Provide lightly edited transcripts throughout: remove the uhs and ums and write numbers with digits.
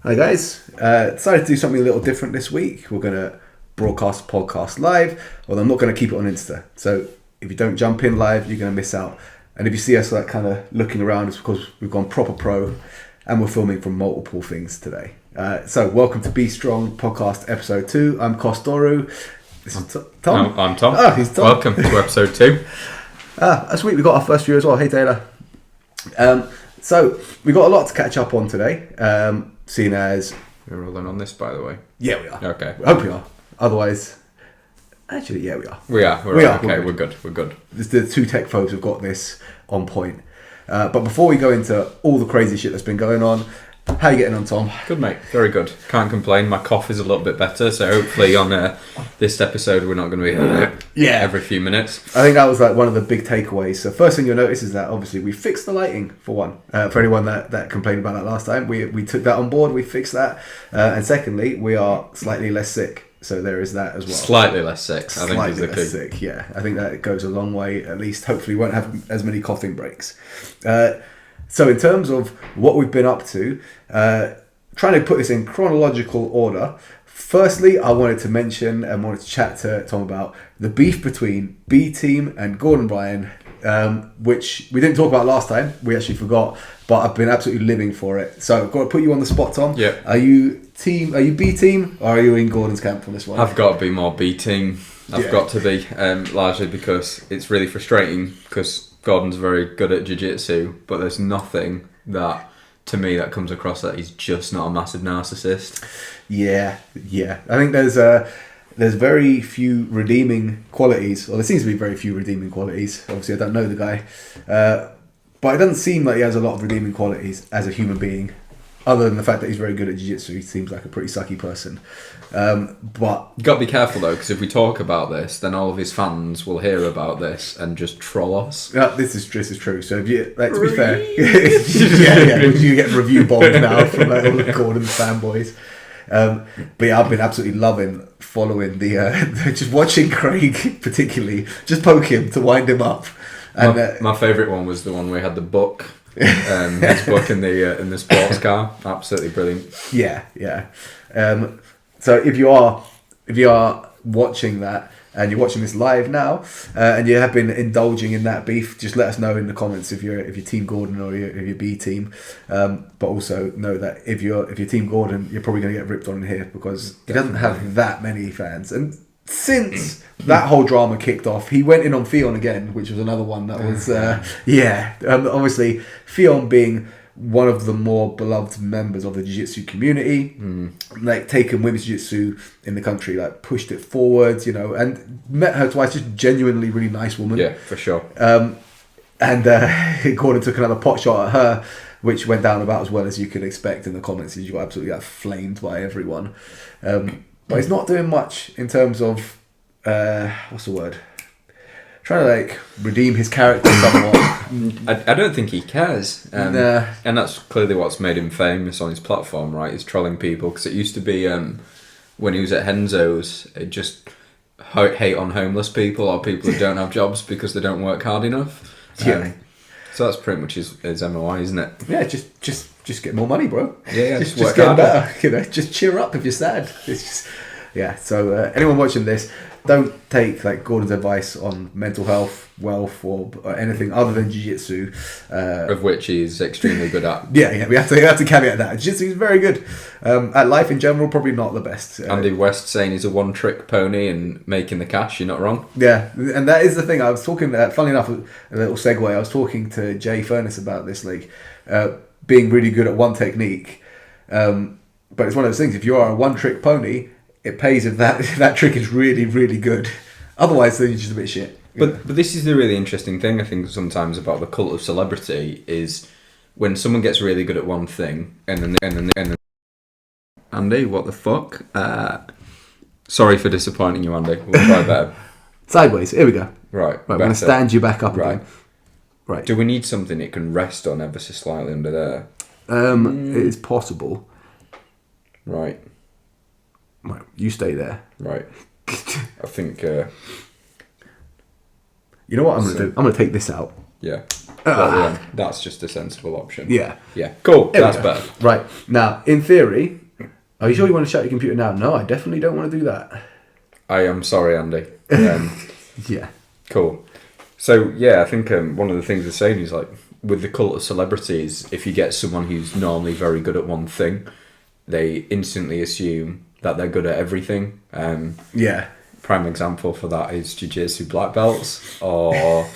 Hi guys, decided to do something a little different this week. We're going to broadcast the podcast live, although I'm not going to keep it on Insta. So if you don't jump in live, you're going to miss out. And if you see us like kind of looking around, it's because we've gone proper pro and we're filming from multiple things today. So welcome to Be Strong Podcast Episode 2. I'm Kostoru. This is Tom. I'm Tom. Oh, he's Tom. Welcome to Episode 2. This week we got our first view as well. Hey Taylor. So we got a lot to catch up on today. Seeing as We're rolling on this, by the way. yeah, we are. Okay. I hope we are. Otherwise, actually, yeah, we are. We are. Okay, we're good. The two tech folks have got this on point. But before we go into all the crazy shit that's been going on, how are you getting on, Tom? Good, mate. Very good. Can't complain. My cough is a little bit better, so hopefully on this episode we're not going to be every few minutes. I think that was like one of the big takeaways. So first thing you'll notice is that obviously we fixed the lighting for one. For anyone that complained about that last time, we took that on board. We fixed that. And secondly, we are slightly less sick. So there is that as well. Slightly less sick, I think is the key. Sick, yeah. I think that goes a long way. At least, hopefully, we won't have as many coughing breaks. So in terms of what we've been up to, trying to put this in chronological order. Firstly, I wanted to mention and wanted to chat to Tom about the beef between B Team and Gordon Bryan, which we didn't talk about last time. We actually forgot, but I've been absolutely living for it. So I've got to put you on the spot, Tom. Yeah. Are you B Team, or are you in Gordon's camp on this one? I've got to be more B Team. I've got to be, largely because it's really frustrating because Gordon's very good at jiu-jitsu, but there's nothing that, to me, that comes across that he's just not a massive narcissist. Yeah. I think there's very few redeeming qualities, or there seems to be very few redeeming qualities. Obviously, I don't know the guy, but it doesn't seem like he has a lot of redeeming qualities as a human being, other than the fact that he's very good at jiu-jitsu. He seems like a pretty sucky person. But You've got to be careful though, because if we talk about this, then all of his fans will hear about this and just troll us. this is true. So if you, like, to be fair, you get review bombed now from like, all the Gordon fanboys. But yeah, I've been absolutely loving following the just watching Craig, particularly just poke him to wind him up. And my favourite one was the one where he had the book, his book in the sports car. Absolutely brilliant. Yeah. So if you are watching that and you're watching this live now, and you have been indulging in that beef, just let us know in the comments if you're Team Gordon or if you're B Team. But also know that if you're Team Gordon, you're probably going to get ripped on in here because he doesn't have that many fans. And since that whole drama kicked off, he went in on Fionn again, which was another one that was obviously Fionn being one of the more beloved members of the jiu-jitsu community, like taken women's jiu-jitsu in the country, like pushed it forward, and met her twice, just genuinely really nice woman. Yeah, for sure. And Gordon took another pot shot at her, which went down about as well as you could expect in the comments. You got absolutely flamed by everyone. But he's not doing much in terms of, what's the word? Trying to like redeem his character somewhat. I don't think he cares. Nah. And that's clearly what's made him famous on his platform, right? Is trolling people. Because it used to be when he was at Henzo's, it just hate on homeless people or people who don't have jobs because they don't work hard enough. So that's pretty much his MOI, isn't it? Yeah, just get more money, bro. Yeah, just work get harder. better. Just cheer up if you're sad. It's just, yeah. So anyone watching this, don't take like Gordon's advice on mental health, wealth, or anything other than jiu-jitsu, of which he's extremely good at. Yeah. We have to caveat that jiu-jitsu is very good. At life in general, probably not the best. Andy West saying he's a one-trick pony and making the cash. You're not wrong. Yeah, and that is the thing. I was talking. Funny enough, a little segue. I was talking to Jay Furness about this, like being really good at one technique. But it's one of those things. If you are a one-trick pony, it pays if that trick is really, really good. Otherwise, then you're just a bit shit. But this is the really interesting thing, I think, sometimes about the cult of celebrity is when someone gets really good at one thing and then Andy, what the fuck? Sorry for disappointing you, Andy. We'll try better. Sideways. Here we go. Right. I'm going to stand you back up right. again. Right. Do we need something it can rest on ever so slightly under there? It is possible. Right. Right. You stay there. Right. I think... You know what I'm going to do? I'm going to take this out. Yeah. Well, yeah, that's just a sensible option. Yeah. Yeah. Cool. There we That's go. better. Right. Now, in theory, are you sure you want to shut your computer now? No, I definitely don't want to do that. I am sorry, Andy. Yeah. Cool. So, yeah, I think one of the things they're saying is, like, with the cult of celebrities, if you get someone who's normally very good at one thing, they instantly assume that they're good at everything. Yeah. Prime example for that is jiu-jitsu black belts, or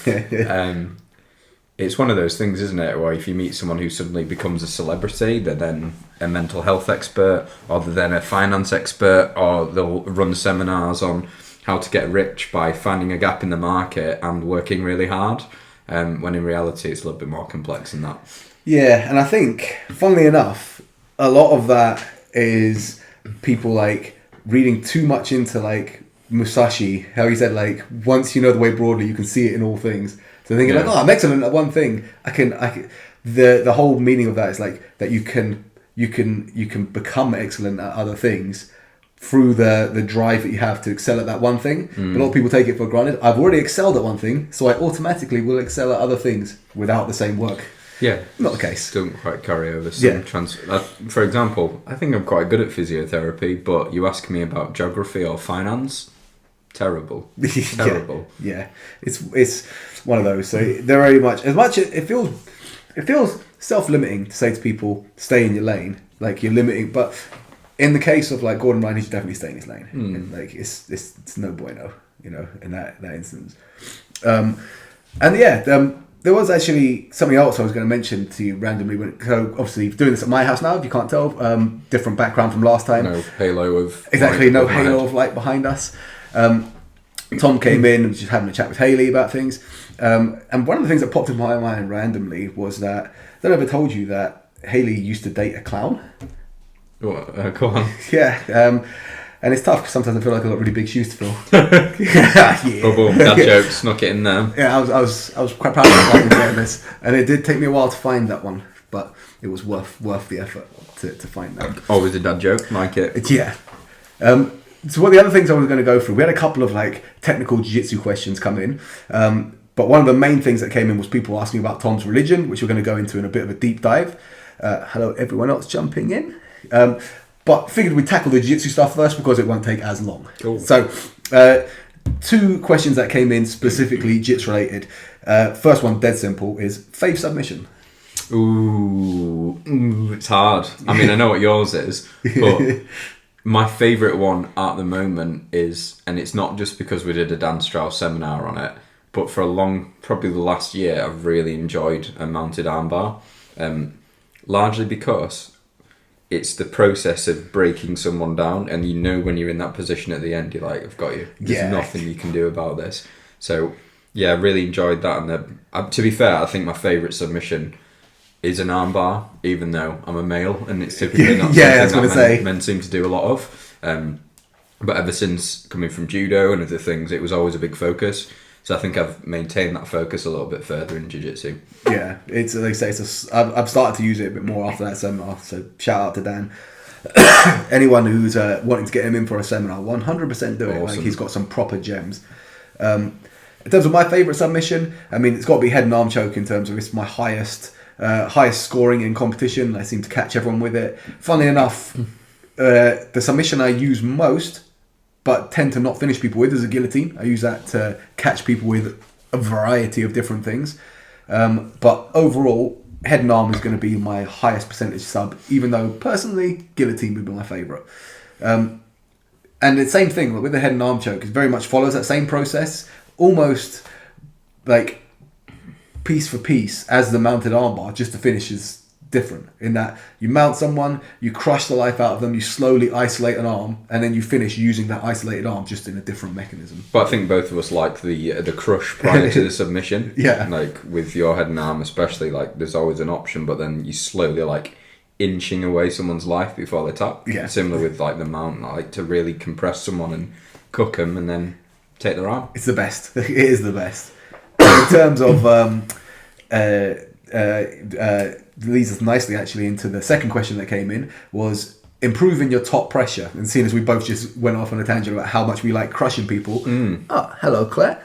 it's one of those things, isn't it, where if you meet someone who suddenly becomes a celebrity, they're then a mental health expert, or they're then a finance expert, or they'll run seminars on how to get rich by finding a gap in the market and working really hard, when in reality it's a little bit more complex than that. Yeah, and I think, funnily enough, a lot of that is people like reading too much into like Musashi, how he said like once you know the way broadly you can see it in all things. So thinking like, oh, I'm excellent at one thing. I can the whole meaning of that is like that you can become excellent at other things through the drive that you have to excel at that one thing. A lot of people take it for granted. I've already excelled at one thing, so I automatically will excel at other things without the same work. Yeah. Not the case. Don't quite carry over some for example, I think I'm quite good at physiotherapy, but you ask me about geography or finance, terrible. Terrible. Yeah. It's one of those. So they're very much it feels self-limiting to say to people, stay in your lane. Like you're limiting, but in the case of like Gordon Ryan, he should definitely stay in his lane. And like it's no bueno, you know, in that instance. There was actually something else I was going to mention to you randomly. So obviously doing this at my house now, if you can't tell, different background from last time. No halo of exactly, light no behind. halo of light behind us. Tom came in and was just having a chat with Hayley about things. And one of the things that popped in my mind randomly was that I ever told you that Hayley used to date a clown. What? Go on. Yeah. And it's tough because sometimes I feel like I've got really big shoes to fill. Yeah. Boom, that joke, snuck it in there. Yeah, I was quite proud of myself this, and it did take me a while to find that one, but it was worth the effort to find that. Always a dad joke, like it. Yeah. So what the other things I was going to go through, we had a couple of like technical jiu-jitsu questions come in, but one of the main things that came in was people asking about Tom's religion, which we're going to go into in a bit of a deep dive. Hello, everyone else jumping in. But figured we'd tackle the jiu-jitsu stuff first because it won't take as long. Cool. So, two questions that came in specifically jiu-jitsu related. First one, dead simple, is faith submission. Ooh, it's hard. I mean, I know what yours is, but my favourite one at the moment is, and it's not just because we did a Dan Strauss seminar on it, but for probably the last year, I've really enjoyed a mounted armbar. Largely because it's the process of breaking someone down, and you know when you're in that position at the end, you're like, I've got you. There's nothing you can do about this. So, yeah, I really enjoyed that. And to be fair, I think my favourite submission is an armbar, even though I'm a male, and it's typically not something that men seem to do a lot of. But ever since coming from judo and other things, it was always a big focus. So I think I've maintained that focus a little bit further in jiu-jitsu. Yeah, it's like I say, I've started to use it a bit more after that seminar. So shout out to Dan. Anyone who's wanting to get him in for a seminar, 100% do it. Awesome. Like he's got some proper gems. In terms of my favourite submission, I mean it's got to be head and arm choke in terms of it's my highest scoring in competition. I seem to catch everyone with it. Funnily enough, the submission I use most, but tend to not finish people with, is a guillotine. I use that to catch people with a variety of different things. But overall, head and arm is going to be my highest percentage sub, even though personally, guillotine would be my favourite. And the same thing with the head and arm choke, it very much follows that same process, almost like piece for piece as the mounted armbar, just the finish is different in that you mount someone, you crush the life out of them, you slowly isolate an arm, and then you finish using that isolated arm just in a different mechanism. But I think both of us like the crush prior to the submission. Yeah. Like with your head and arm especially, like there's always an option, but then you slowly like inching away someone's life before they tap. Yeah. Similar with like the mount, like to really compress someone and cook them and then take their arm. It's the best. It is the best. In terms of leads us nicely actually into the second question that came in, was improving your top pressure. And seeing as we both just went off on a tangent about how much we like crushing people. Oh, hello Claire.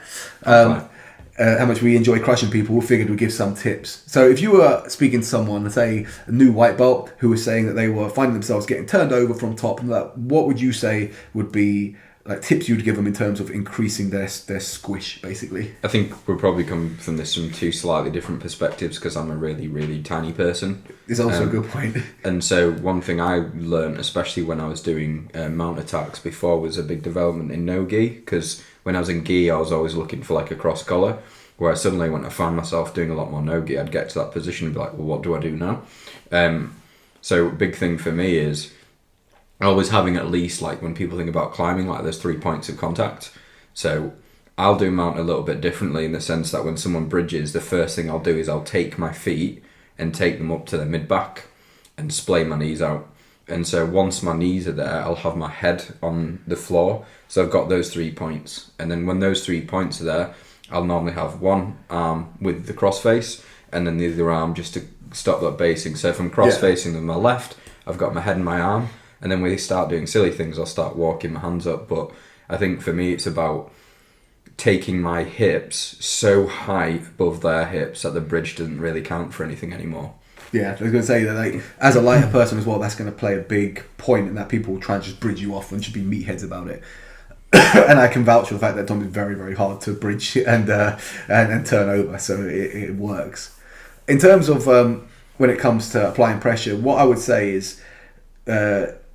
how much we enjoy crushing people, we figured we'd give some tips. So if you were speaking to someone, say a new white belt, who was saying that they were finding themselves getting turned over from top, and that, what would you say would be like tips you'd give them in terms of increasing their squish, basically? I think we'll probably come from this from two slightly different perspectives, because I'm a really, really tiny person. It's also a good point. And so one thing I learned, especially when I was doing mount attacks before, was a big development in no gi, because when I was in gi, I was always looking for like a cross collar, where suddenly when I found myself doing a lot more no gi, I'd get to that position and be like, well, what do I do now? So big thing for me is always having at least, like when people think about climbing, like there's 3 points of contact. So I'll do mount a little bit differently, in the sense that when someone bridges, the first thing I'll do is I'll take my feet and take them up to the mid back and splay my knees out. And so once my knees are there, I'll have my head on the floor. So I've got those 3 points. And then when those 3 points are there, I'll normally have one arm with the cross face, and then the other arm just to stop that basing. So if I'm cross facing with my left, I've got my head and my arm. And then when they start doing silly things, I'll start walking my hands up. But I think for me, it's about taking my hips so high above their hips that the bridge doesn't really count for anything anymore. Yeah, I was going to say that, like, as a lighter person as well, that's going to play a big point in that people will try and just bridge you off and just be meatheads about it. And I can vouch for the fact that Tom is very, very hard to bridge and turn over, so it works. In terms of when it comes to applying pressure, what I would say is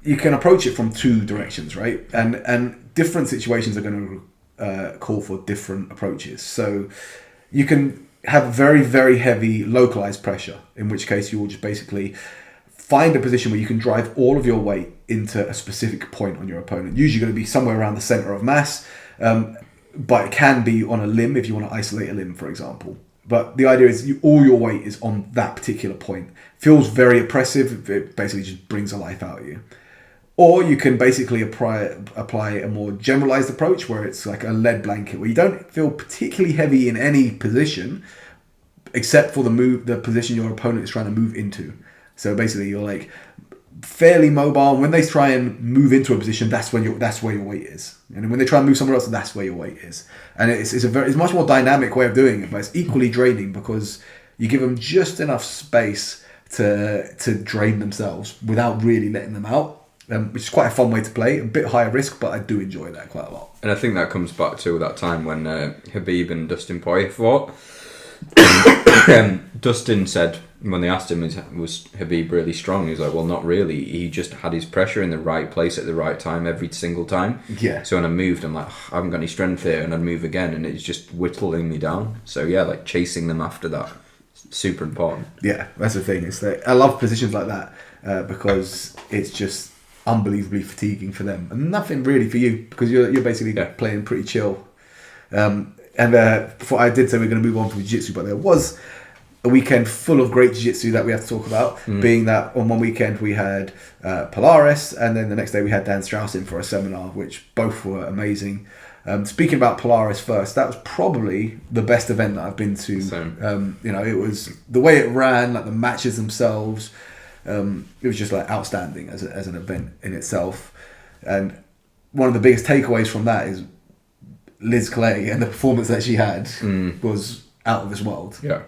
you can approach it from two directions, right? And different situations are going to call for different approaches. So you can have very, very heavy localized pressure, in which case you will just basically find a position where you can drive all of your weight into a specific point on your opponent. Usually going to be somewhere around the center of mass, but it can be on a limb if you want to isolate a limb, for example. But the idea is all your weight is on that particular point. Feels very oppressive. It basically just brings a life out of you. Or you can basically apply a more generalized approach, where it's like a lead blanket, where you don't feel particularly heavy in any position except for the position your opponent is trying to move into. So basically you're like fairly mobile. When they try and move into a position, that's where your weight is. And when they try and move somewhere else, that's where your weight is. And it's a much more dynamic way of doing it, but it's equally draining, because you give them just enough space to drain themselves without really letting them out. Which is quite a fun way to play, a bit higher risk, but I do enjoy that quite a lot. And I think that comes back to that time when Khabib and Dustin Poirier fought. Dustin said, when they asked him, was Khabib really strong? He was like, well, not really. He just had his pressure in the right place at the right time every single time. Yeah. So when I moved, I'm like, I haven't got any strength here, and I'd move again, and it's just whittling me down. So yeah, like chasing them after that, super important. Yeah, that's the thing. It's like, I love positions like that because it's just unbelievably fatiguing for them, and nothing really for you, because you're basically playing pretty chill. Before I did say we're going to move on from jiu-jitsu, but there was a weekend full of great jiu-jitsu that we have to talk about, being that on one weekend we had Polaris, and then the next day we had Dan Strauss in for a seminar, which both were amazing. Speaking about Polaris first, that was probably the best event that I've been to. It was the way it ran, like the matches themselves. It was just like outstanding as an event in itself. And one of the biggest takeaways from that is Liz Clay, and the performance that she had was out of this world. Yeah.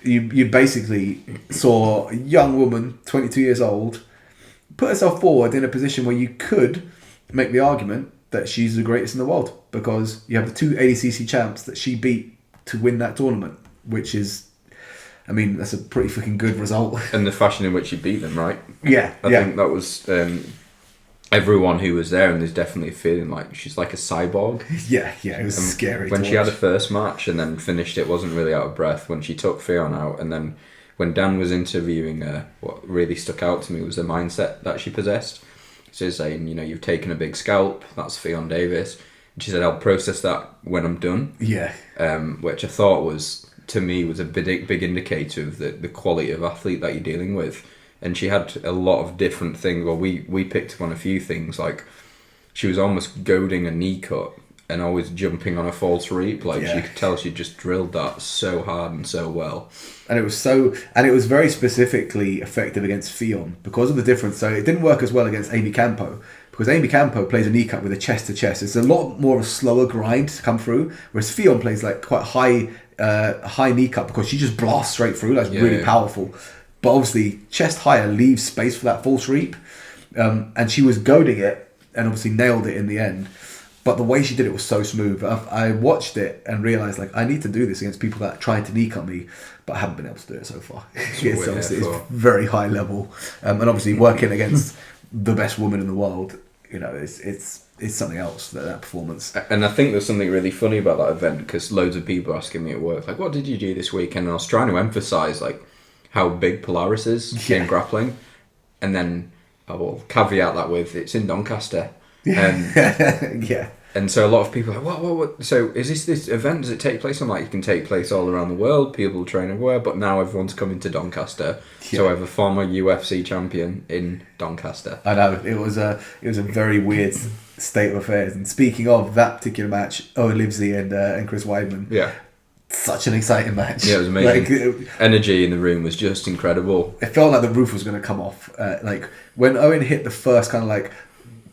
You basically saw a young woman, 22 years old, put herself forward in a position where you could make the argument that she's the greatest in the world, because you have the two ADCC champs that she beat to win that tournament, which is, I mean, that's a pretty freaking good result. And the fashion in which she beat them, right? Yeah. I think that was everyone who was there, and there's definitely a feeling like she's like a cyborg. Yeah, it was scary. When she had a first match and then finished it, wasn't really out of breath. When she took Fionn out, and then when Dan was interviewing her, what really stuck out to me was the mindset that she possessed. So he's saying, you've taken a big scalp, that's Fionn Davis. And she said, I'll process that when I'm done. Yeah. Which I thought was a big indicator of the quality of athlete that you're dealing with. And she had a lot of different things. Well, we picked up on a few things, like she was almost goading a knee cut and always jumping on a false reap. Like you could tell she just drilled that so hard and so well. And it was very specifically effective against Fionn because of the difference. So it didn't work as well against Amy Campo because Amy Campo plays a knee cut with a chest to chest. It's a lot more of a slower grind to come through, whereas Fionn plays like quite high knee cut because she just blasts straight through. That's really powerful. But obviously, chest higher leaves space for that false reap, and she was goading it and obviously nailed it in the end. But the way she did it was so smooth. I watched it and realised like I need to do this against people that are trying to knee cut me, but I haven't been able to do it so far. It's very high level, and obviously working against the best woman in the world, you know, it's something else, that performance. And I think there's something really funny about that event, because loads of people are asking me at work, like, what did you do this weekend? And I was trying to emphasise like how big Polaris is in grappling, and then I will caveat that with it's in Doncaster. And so a lot of people are like, what? So is this event? Does it take place? I'm like, it can take place all around the world. People train everywhere, but now everyone's coming to Doncaster. So I have a former UFC champion in Doncaster. I know it was a very weird state of affairs. And speaking of that particular match, Owen Livesey and Chris Weidman. Such an exciting match. Yeah, it was amazing. Energy in the room was just incredible. It felt like the roof was going to come off. Like when Owen hit the first kind of like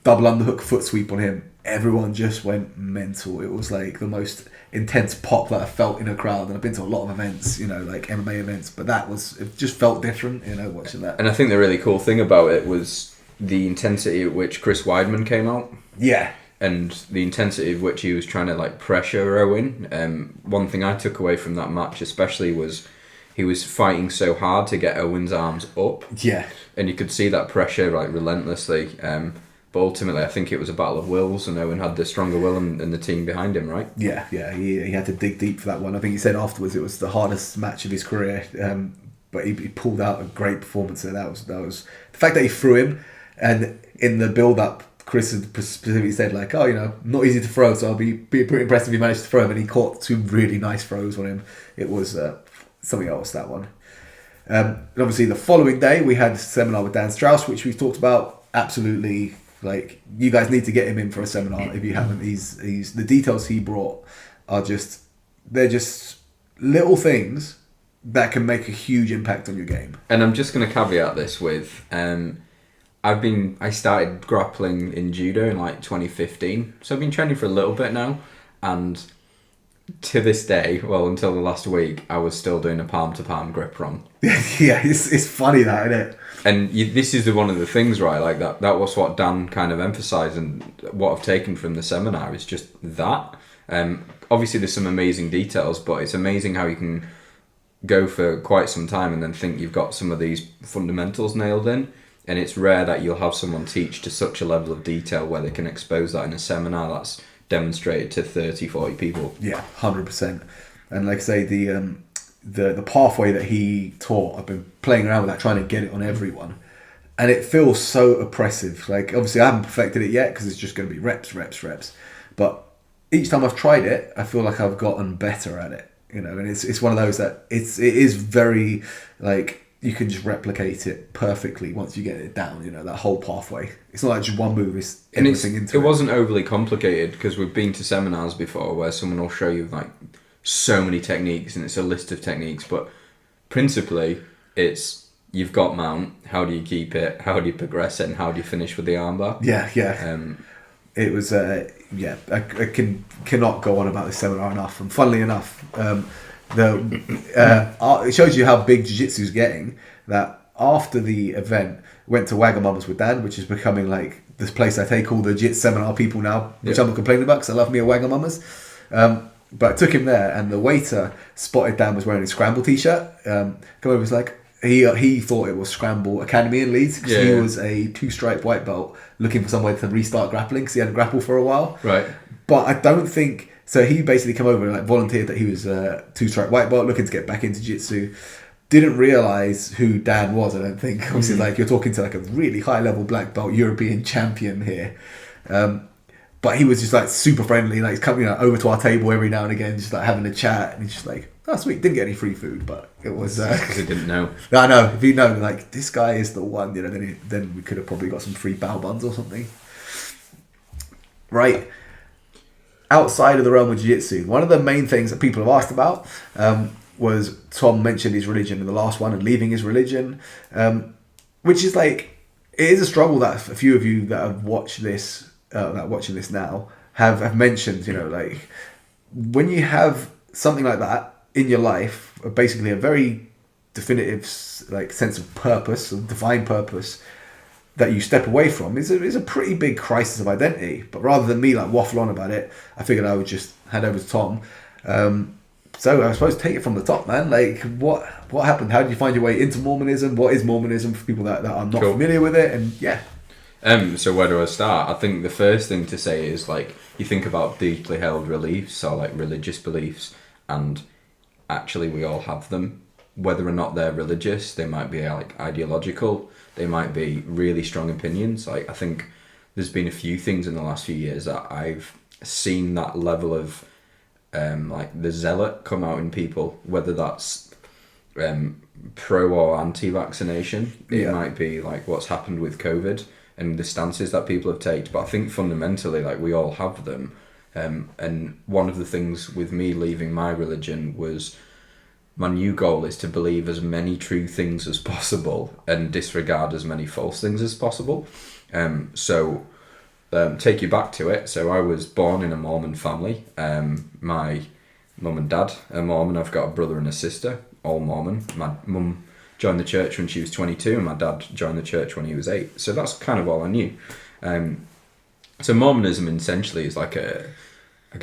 double underhook foot sweep on him, everyone just went mental. It was like the most intense pop that I felt in a crowd, and I've been to a lot of events, you know, like MMA events, but it just felt different, you know, watching that. And I think the really cool thing about it was the intensity at which Chris Weidman came out. Yeah. And the intensity of which he was trying to like pressure Owen. One thing I took away from that match especially was he was fighting so hard to get Owen's arms up. Yeah. And you could see that pressure like relentlessly. But ultimately, I think it was a battle of wills, and Owen had the stronger will and the team behind him, right? Yeah. He had to dig deep for that one. I think he said afterwards it was the hardest match of his career, but he pulled out a great performance there. That was the fact that he threw him, and in the build-up, Chris had specifically said like, oh, you know, not easy to throw, so I'll be pretty impressed if he managed to throw him, and he caught two really nice throws on him. It was something else, that one. And obviously, the following day, we had a seminar with Dan Strauss, which we've talked about. Absolutely. Like, you guys need to get him in for a seminar if you haven't. He's the details he brought are they're just little things that can make a huge impact on your game. And I'm just going to caveat this with, I started grappling in judo in like 2015, so I've been training for a little bit now, and to this day, well, until the last week, I was still doing a palm-to-palm grip wrong. Yeah, it's funny that, isn't it? And this is one of the things, right? Like that was what Dan kind of emphasised, and what I've taken from the seminar is just that. Obviously, there's some amazing details, but it's amazing how you can go for quite some time and then think you've got some of these fundamentals nailed in. And it's rare that you'll have someone teach to such a level of detail where they can expose that in a seminar that's demonstrated to 30, 40 people. Yeah, 100%. And like I say, the pathway that he taught, I've been playing around with that, trying to get it on everyone, and it feels so oppressive. Like, obviously I haven't perfected it yet because it's just going to be reps, but each time I've tried it, I feel like I've gotten better at it, you know. And it's one of those that it is very, like, you can just replicate it perfectly once you get it down, you know, that whole pathway. It's not like just one move, it's everything into it. It wasn't overly complicated, because we've been to seminars before where someone will show you like so many techniques and it's a list of techniques, but principally it's you've got mount, how do you keep it, how do you progress it, and how do you finish with the armbar. It was I cannot go on about this seminar enough. And funnily enough, it shows you how big jiu-jitsu's getting, that after the event went to Wagamama's with Dan, which is becoming like this place I take all the jits seminar people now, which I'm not complaining about because I love me a Wagamama's. But I took him there, and the waiter spotted Dan was wearing his Scramble t-shirt. Come over, was like, he thought it was Scramble Academy in Leeds, because he was a 2-stripe white belt looking for somewhere to restart grappling because he hadn't grappled for a while. Right. But I don't think so. He basically came over and like volunteered that he was a 2-stripe white belt looking to get back into jiu-jitsu. Didn't realise who Dan was, I don't think. Obviously, like, you're talking to like a really high level black belt European champion here. But he was just like super friendly, like he's coming over to our table every now and again, just like having a chat, and he's just like, oh sweet, didn't get any free food, but it was because he didn't know. I know, if he'd known like this guy is the one, you know, then we could have probably got some free bao buns or something. Right. Outside of the realm of jiu-jitsu, one of the main things that people have asked about was Tom mentioned his religion in the last one and leaving his religion, which is like, it is a struggle that a few of you that have watched this, that are watching this now, have mentioned. You know, like when you have something like that in your life, basically a very definitive like sense of purpose, of divine purpose, that you step away from is a pretty big crisis of identity. But rather than me like waffle on about it, I figured I would just hand over to Tom. So I suppose take it from the top, man. Like what happened? How did you find your way into Mormonism? What is Mormonism for people that are not familiar with it? And yeah. So where do I start? I think the first thing to say is like you think about deeply held beliefs or like religious beliefs, and actually we all have them. Whether or not they're religious, they might be like ideological. They might be really strong opinions. Like I think there's been a few things in the last few years that I've seen that level of like the zealot come out in people, whether that's pro or anti-vaccination. It might be like what's happened with COVID and the stances that people have taken. But I think fundamentally, like we all have them. And one of the things with me leaving my religion was my new goal is to believe as many true things as possible and disregard as many false things as possible. Take you back to it. So I was born in a Mormon family. My mum and dad are Mormon. I've got a brother and a sister, all Mormon. My mum joined the church when she was 22 and my dad joined the church when he was 8. So that's kind of all I knew. So Mormonism essentially is like a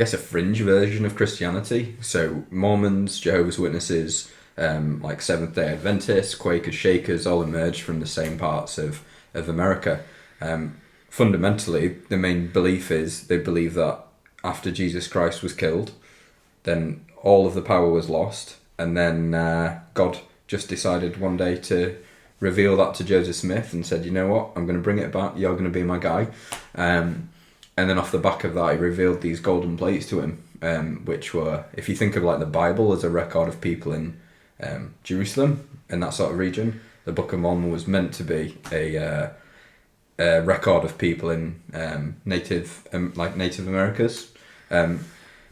fringe version of Christianity. So Mormons, Jehovah's Witnesses, like Seventh-day Adventists, Quakers, Shakers, all emerged from the same parts of America. Fundamentally, the main belief is they believe that after Jesus Christ was killed, then all of the power was lost, and then God just decided one day to reveal that to Joseph Smith and said, you know what, I'm going to bring it back, you're going to be my guy. And then off the back of that, he revealed these golden plates to him, which were, if you think of like the Bible as a record of people in Jerusalem and that sort of region, the Book of Mormon was meant to be a record of people in Native Americas.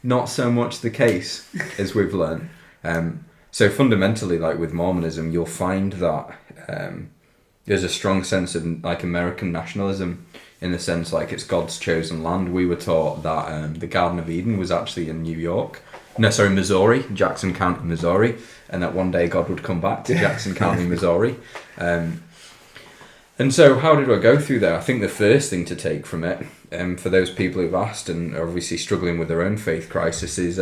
Not so much the case, as we've learned. So fundamentally, like with Mormonism, you'll find that there's a strong sense of like American nationalism, in the sense like it's God's chosen land. We were taught that the Garden of Eden was actually in Missouri, Jackson County, Missouri, and that one day God would come back to Jackson County, Missouri. And so how did I go through there? I think the first thing to take from it, for those people who've asked and are obviously struggling with their own faith crisis, is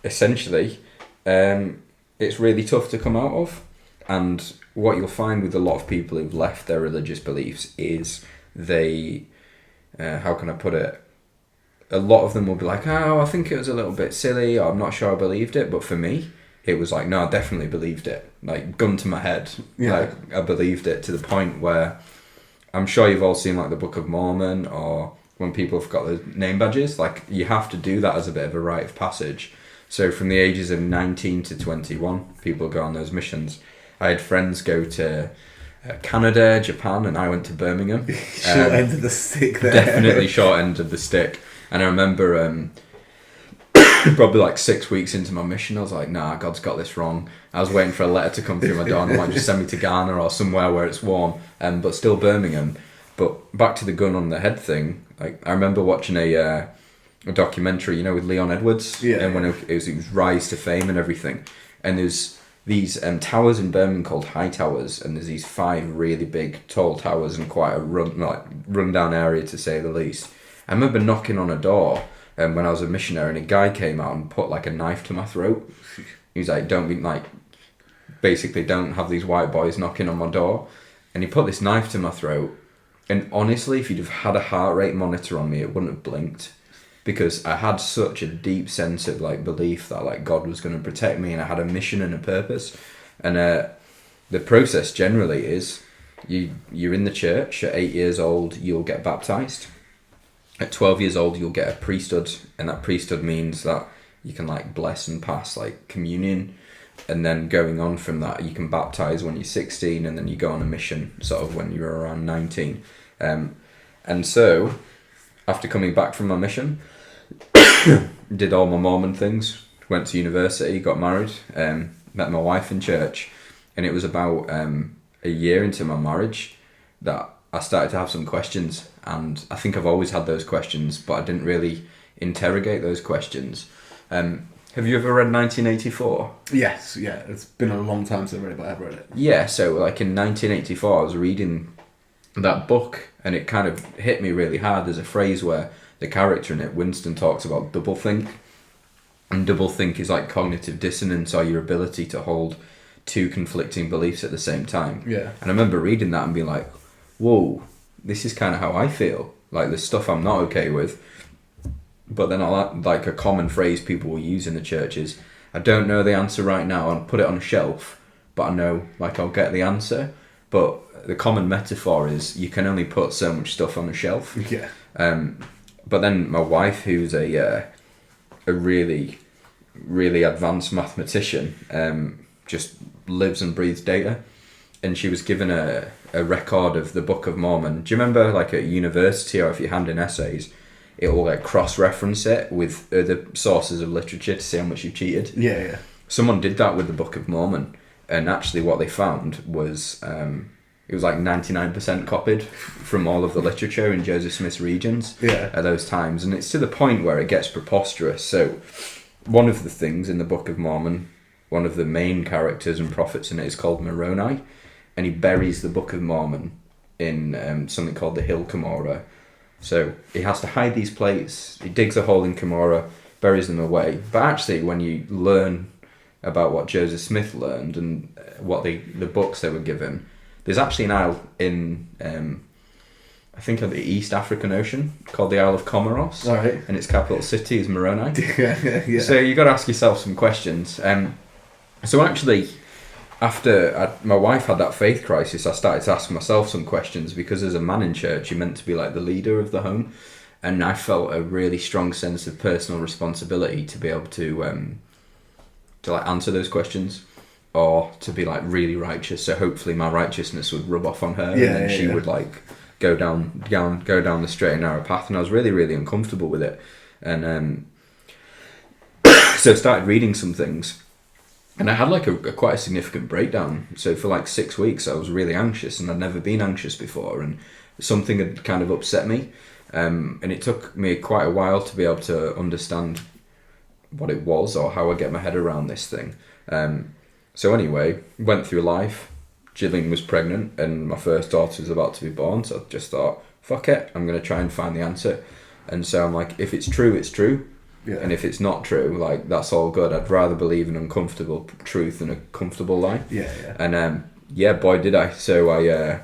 essentially it's really tough to come out of. And what you'll find with a lot of people who've left their religious beliefs is they, how can I put it? A lot of them will be like, oh, I think it was a little bit silly, or I'm not sure I believed it. But for me, it was like, no, I definitely believed it. Like, gun to my head. Yeah. Like, I believed it to the point where I'm sure you've all seen like the Book of Mormon, or when people have got the name badges, like you have to do that as a bit of a rite of passage. So from the ages of 19 to 21, people go on those missions. I had friends go to Canada, Japan, and I went to Birmingham. Short end of the stick there. Definitely short end of the stick. And I remember probably like 6 weeks into my mission, I was like, nah, God's got this wrong. I was waiting for a letter to come through my door and like just send me to Ghana or somewhere where it's warm, but still Birmingham. But back to the gun on the head thing, like I remember watching a documentary, you know, with Leon Edwards, and when it was rise to fame and everything. And there's these towers in Birmingham called high towers, and there's these 5 really big tall towers in quite a run-down area, to say the least. I remember knocking on a door when I was a missionary, and a guy came out and put like a knife to my throat. He was like, don't have these white boys knocking on my door. And he put this knife to my throat, and honestly, if you'd have had a heart rate monitor on me, it wouldn't have blinked. Because I had such a deep sense of like belief that like God was going to protect me, and I had a mission and a purpose. And the process generally is you're in the church. At 8 years old, you'll get baptized. At 12 years old, you'll get a priesthood, and that priesthood means that you can like bless and pass like communion. And then going on from that, you can baptize when you're 16, and then you go on a mission sort of when you're around 19. And so after coming back from my mission, did all my Mormon things, went to university, got married, met my wife in church, and it was about a year into my marriage that I started to have some questions, and I think I've always had those questions, but I didn't really interrogate those questions. Have you ever read 1984? Yes, yeah. It's been a long time since I read it, but I've read it. Yeah, so like in 1984, I was reading that book, and it kind of hit me really hard. There's a phrase where the character in it, Winston, talks about doublethink, and doublethink is like cognitive dissonance, or your ability to hold two conflicting beliefs at the same time. Yeah. And I remember reading that and being like, whoa, this is kind of how I feel. Like, there's stuff I'm not okay with. But then like a common phrase people will use in the church is, I don't know the answer right now, I'll put it on a shelf, but I know like I'll get the answer. But the common metaphor is you can only put so much stuff on a shelf. Yeah. But then my wife, who's a really, really advanced mathematician, just lives and breathes data. And she was given a record of the Book of Mormon. Do you remember, like at university, or if you hand in essays, it will like cross-reference it with other sources of literature to see how much you've cheated? Yeah, yeah. Someone did that with the Book of Mormon, and actually what they found was it was like 99% copied from all of the literature in Joseph Smith's regions at those times. And it's to the point where it gets preposterous. So one of the things in the Book of Mormon, one of the main characters and prophets in it is called Moroni, and he buries the Book of Mormon in something called the Hill Cumorah. So he has to hide these plates. He digs a hole in Cumorah, buries them away. But actually, when you learn about what Joseph Smith learned and what the books they were given, there's actually an isle in, I think, of the East African Ocean called the Isle of Comoros. All right. And its capital city is Moroni. Yeah. So you got to ask yourself some questions. So actually, after my wife had that faith crisis, I started to ask myself some questions, because as a man in church, you're meant to be like the leader of the home, and I felt a really strong sense of personal responsibility to be able to like answer those questions, or to be like really righteous. So hopefully my righteousness would rub off on her, and then she would like go down the straight and narrow path. And I was really, really uncomfortable with it, and so I started reading some things. And I had like a quite a significant breakdown. So for like 6 weeks, I was really anxious, and I'd never been anxious before, and something had kind of upset me. And it took me quite a while to be able to understand what it was, or how I get my head around this thing. So anyway, went through life. Gillian was pregnant, and my first daughter was about to be born. So I just thought, fuck it, I'm going to try and find the answer. And so I'm like, if it's true, it's true. Yeah. And if it's not true, like, that's all good. I'd rather believe an uncomfortable truth than a comfortable lie. Yeah. And boy, did I. So I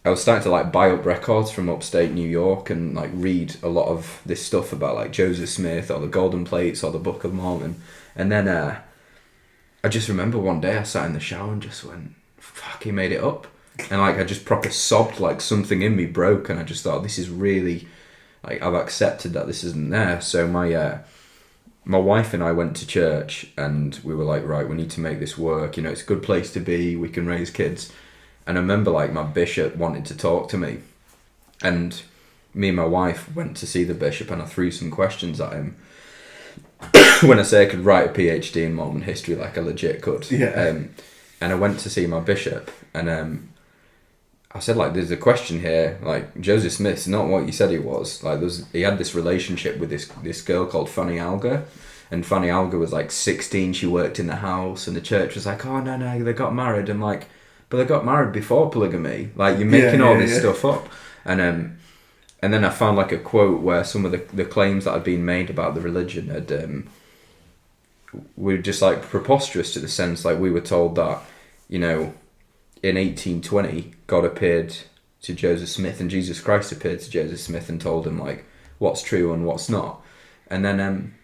was starting to like buy up records from upstate New York and like read a lot of this stuff about like Joseph Smith, or the Golden Plates, or the Book of Mormon. And then I just remember one day I sat in the shower and just went, fuck, he made it up. And like I just proper sobbed, like something in me broke, and I just thought, this is really... like, I've accepted that this isn't there. So my wife and I went to church, and we were like, right, we need to make this work. You know, it's a good place to be. We can raise kids. And I remember, like, my bishop wanted to talk to me. And me and my wife went to see the bishop, and I threw some questions at him. When I say I could write a PhD in Mormon history, like I legit could. Yeah. And I went to see my bishop, and... I said, like, there's a question here, like, Joseph Smith's not what you said he was. Like, he had this relationship with this girl called Fanny Alger, and Fanny Alger was, like, 16, she worked in the house, and the church was like, oh, no, they got married. I'm like, but they got married before polygamy. Like, you're making all this stuff up. And then I found, like, a quote where some of the claims that had been made about the religion were just, like, preposterous, to the sense, like, we were told that, you know, in 1820, God appeared to Joseph Smith, and Jesus Christ appeared to Joseph Smith and told him, like, what's true and what's not. And then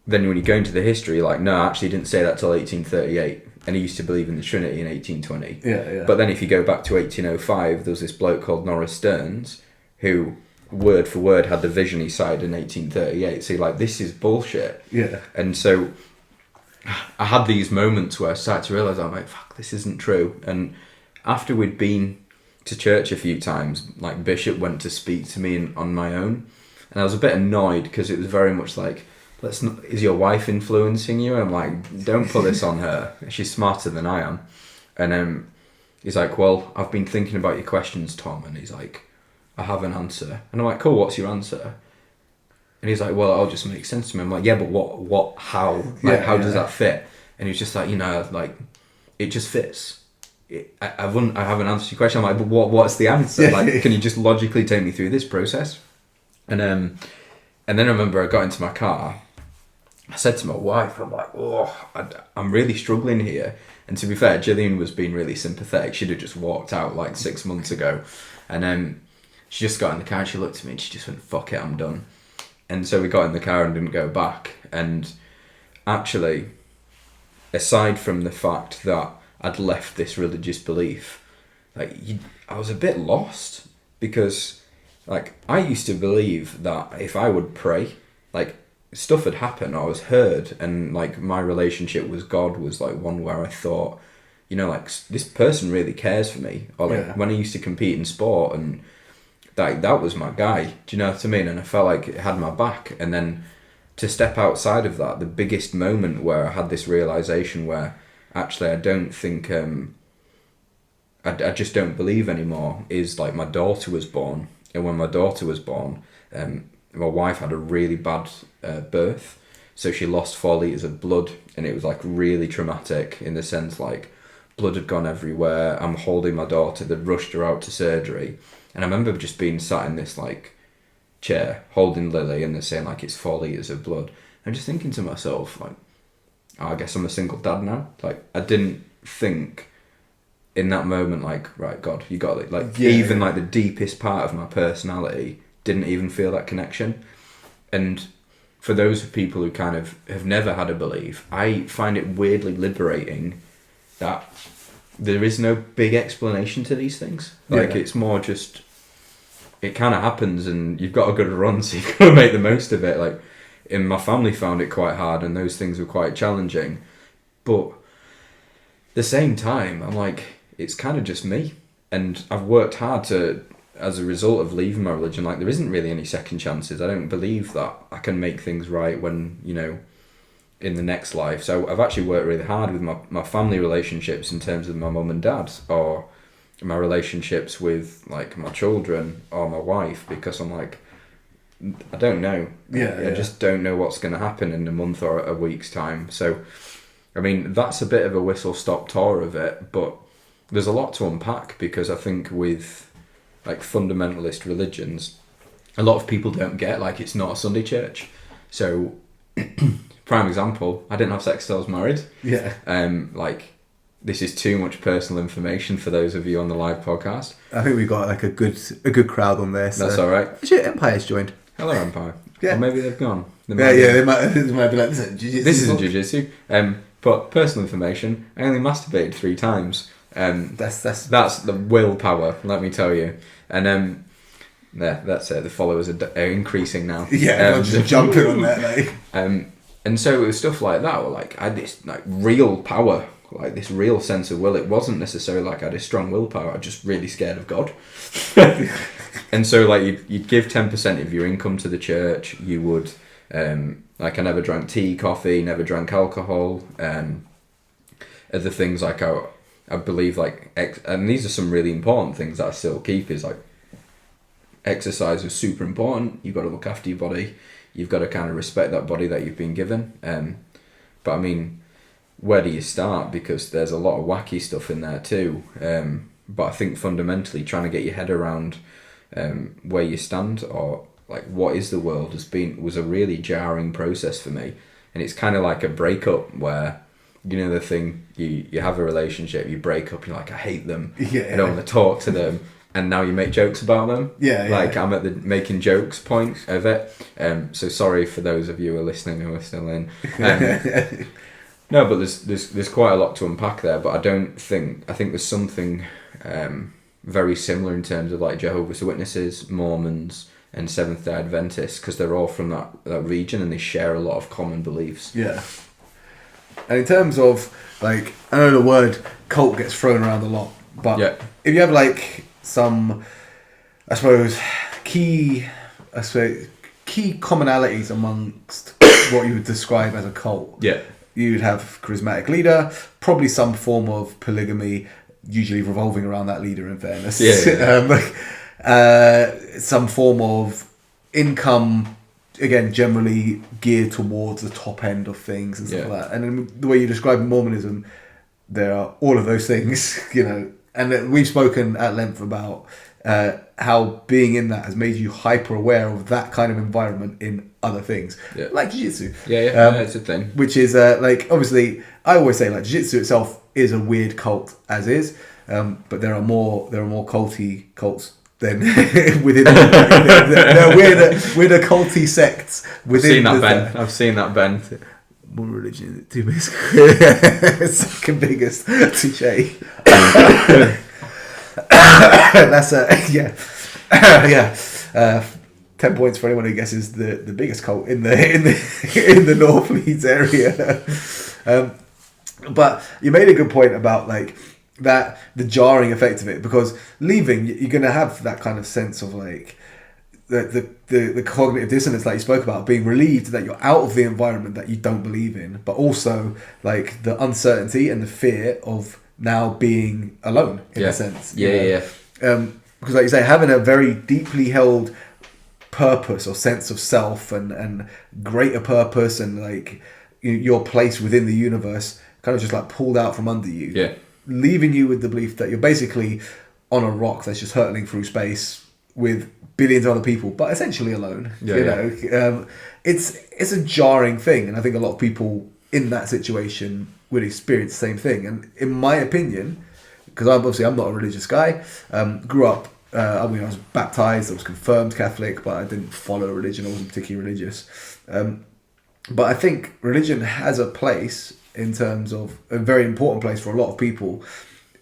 when you go into the history, like, no, I actually didn't say that till 1838, and he used to believe in the Trinity in 1820. Yeah. But then if you go back to 1805, there was this bloke called Norris Stearns, who, word for word, had the vision he cited in 1838. So you're like, this is bullshit. Yeah. And so... I had these moments where I started to realise, I'm like, fuck, this isn't true. And after we'd been to church a few times, like, Bishop went to speak to me on my own, and I was a bit annoyed, because it was very much like, is your wife influencing you? I'm like, don't put this on her. She's smarter than I am. And he's like, well, I've been thinking about your questions, Tom, and he's like, I have an answer. And I'm like, cool, what's your answer? And he's like, well, it'll just make sense to me. I'm like, yeah, but what, how? Like, how does that fit? And he's just like, like, it just fits. I haven't answered your question. I'm like, but what's the answer? Like, can you just logically take me through this process? And then I remember I got into my car. I said to my wife, I'm like, I'm really struggling here. And to be fair, Gillian was being really sympathetic. She'd have just walked out like 6 months ago. And she just got in the car and she looked at me and she just went, fuck it, I'm done. And so we got in the car and didn't go back. And actually, aside from the fact that I'd left this religious belief, like, I was a bit lost, because like, I used to believe that if I would pray, like, stuff had happened, I was heard, and like, my relationship with God was like one where I thought, like, this person really cares for me. Or like, when I used to compete in sport, and that was my guy, do you know what I mean? And I felt like it had my back. And then to step outside of that, the biggest moment where I had this realization where actually I don't think I just don't believe anymore, is like, my daughter was born. And when my daughter was born, my wife had a really bad birth, so she lost 4 litres of blood, and it was like really traumatic in the sense like blood had gone everywhere. I'm holding my daughter, they'd rushed her out to surgery, and I remember just being sat in this like chair holding Lily, and they're saying like it's 4 litres of blood. I'm just thinking to myself like, I guess I'm a single dad now. Like, I didn't think in that moment like, right, God, you got it. Like, even like the deepest part of my personality didn't even feel that connection. And for those people who kind of have never had a belief, I find it weirdly liberating that there is no big explanation to these things. Like, it's more just, it kind of happens, and you've got a good run, so you've got to make the most of it. Like, in my family found it quite hard, and those things were quite challenging. But at the same time, I'm like, it's kind of just me. And I've worked hard to, as a result of leaving my religion, like, there isn't really any second chances. I don't believe that I can make things right when, in the next life. So I've actually worked really hard with my family relationships in terms of my mum and dad, or my relationships with like my children or my wife, because I'm like, I don't know. I just don't know what's going to happen in a month or a week's time. So, I mean, that's a bit of a whistle-stop tour of it, but there's a lot to unpack, because I think with like fundamentalist religions, a lot of people don't get, like, it's not a Sunday church. So, prime example, I didn't have sex till I was married. Yeah. Like, this is too much personal information for those of you on the live podcast. I think we got like a good crowd on there. So. That's all right. Actually, Empire's joined. Hello, Empire. Yeah. Or maybe they've gone. They might be like, this isn't jiu-jitsu. This isn't jiu-jitsu. But personal information, I only masturbated 3 times. That's the willpower, let me tell you. And that's it. The followers are increasing now. Yeah, just jumping on that. Like. And so it was stuff like that. Where, like, I had this like real power, like this real sense of will. It wasn't necessarily like I had a strong willpower. I was just really scared of God. And so like you'd give 10% of your income to the church. You would like, I never drank tea, coffee, never drank alcohol. Other things like I believe like and these are some really important things that I still keep, is like exercise is super important. You've got to look after your body. You've got to kind of respect that body that you've been given. But I mean, where do you start? Because there's a lot of wacky stuff in there too. But I think fundamentally trying to get your head around where you stand, or like what is the world, was a really jarring process for me. And it's kind of like a breakup where, the thing, you have a relationship, you break up, you're like, I hate them, I don't want to talk to them, and now you make jokes about them. Like, I'm at the making jokes point of it. So sorry for those of you who are listening who are still in. No, but there's quite a lot to unpack there, but I think there's something very similar in terms of like Jehovah's Witnesses, Mormons, and Seventh-day Adventists, because they're all from that region and they share a lot of common beliefs. Yeah. And in terms of, like, I know the word cult gets thrown around a lot, but if you have like some, I suppose, key commonalities amongst what you would describe as a cult. Yeah. You'd have charismatic leader, probably some form of polygamy. usually revolving around that leader, in fairness. Yeah. Some form of income, again, generally geared towards the top end of things and stuff like that. And then the way you describe Mormonism, there are all of those things, and we've spoken at length about how being in that has made you hyper aware of that kind of environment in other things, like jiu-jitsu. It's a thing. Which is obviously, I always say jiu-jitsu itself is a weird cult as is, but there are more culty cults than within. There are weirder culty sects within. I've seen that, Ben. More religion, too big. Second biggest touche. That's 10 points for anyone who guesses the biggest cult in the North Leeds area. But you made a good point about that, the jarring effect of it, because leaving, you're going to have that kind of sense of the cognitive dissonance, like you spoke about, being relieved that you're out of the environment that you don't believe in, but also the uncertainty and the fear of now being alone in a sense. Because like you say, having a very deeply held purpose or sense of self and greater purpose and your place within the universe kind of just pulled out from under you, leaving you with the belief that you're basically on a rock that's just hurtling through space with billions of other people, but essentially alone. It's a jarring thing, and I think a lot of people in that situation would experience the same thing. And in my opinion, because I'm not a religious guy, grew up, I was baptized, I was confirmed Catholic, but I didn't follow religion, I wasn't particularly religious. But I think religion has a place, in terms of a very important place for a lot of people,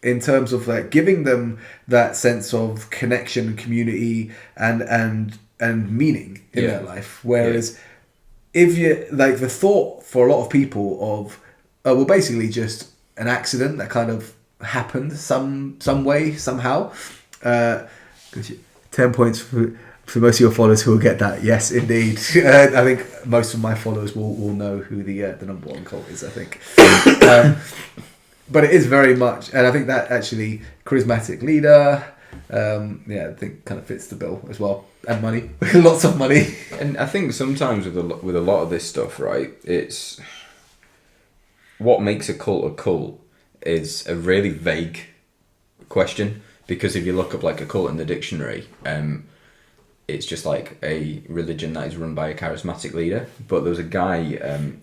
in terms of giving them that sense of connection and community and meaning in their life. Whereas if you the thought for a lot of people of basically just an accident that kind of happened some way, somehow. 10 points for most of your followers who will get that. Yes, indeed. I think most of my followers will know who the number one cult is, I think. But it is very much, and I think that actually charismatic leader, I think kind of fits the bill as well, and money, lots of money. And I think sometimes with a lot of this stuff, right, it's what makes a cult is a really vague question, because if you look up a cult in the dictionary, it's just a religion that is run by a charismatic leader. But there was a guy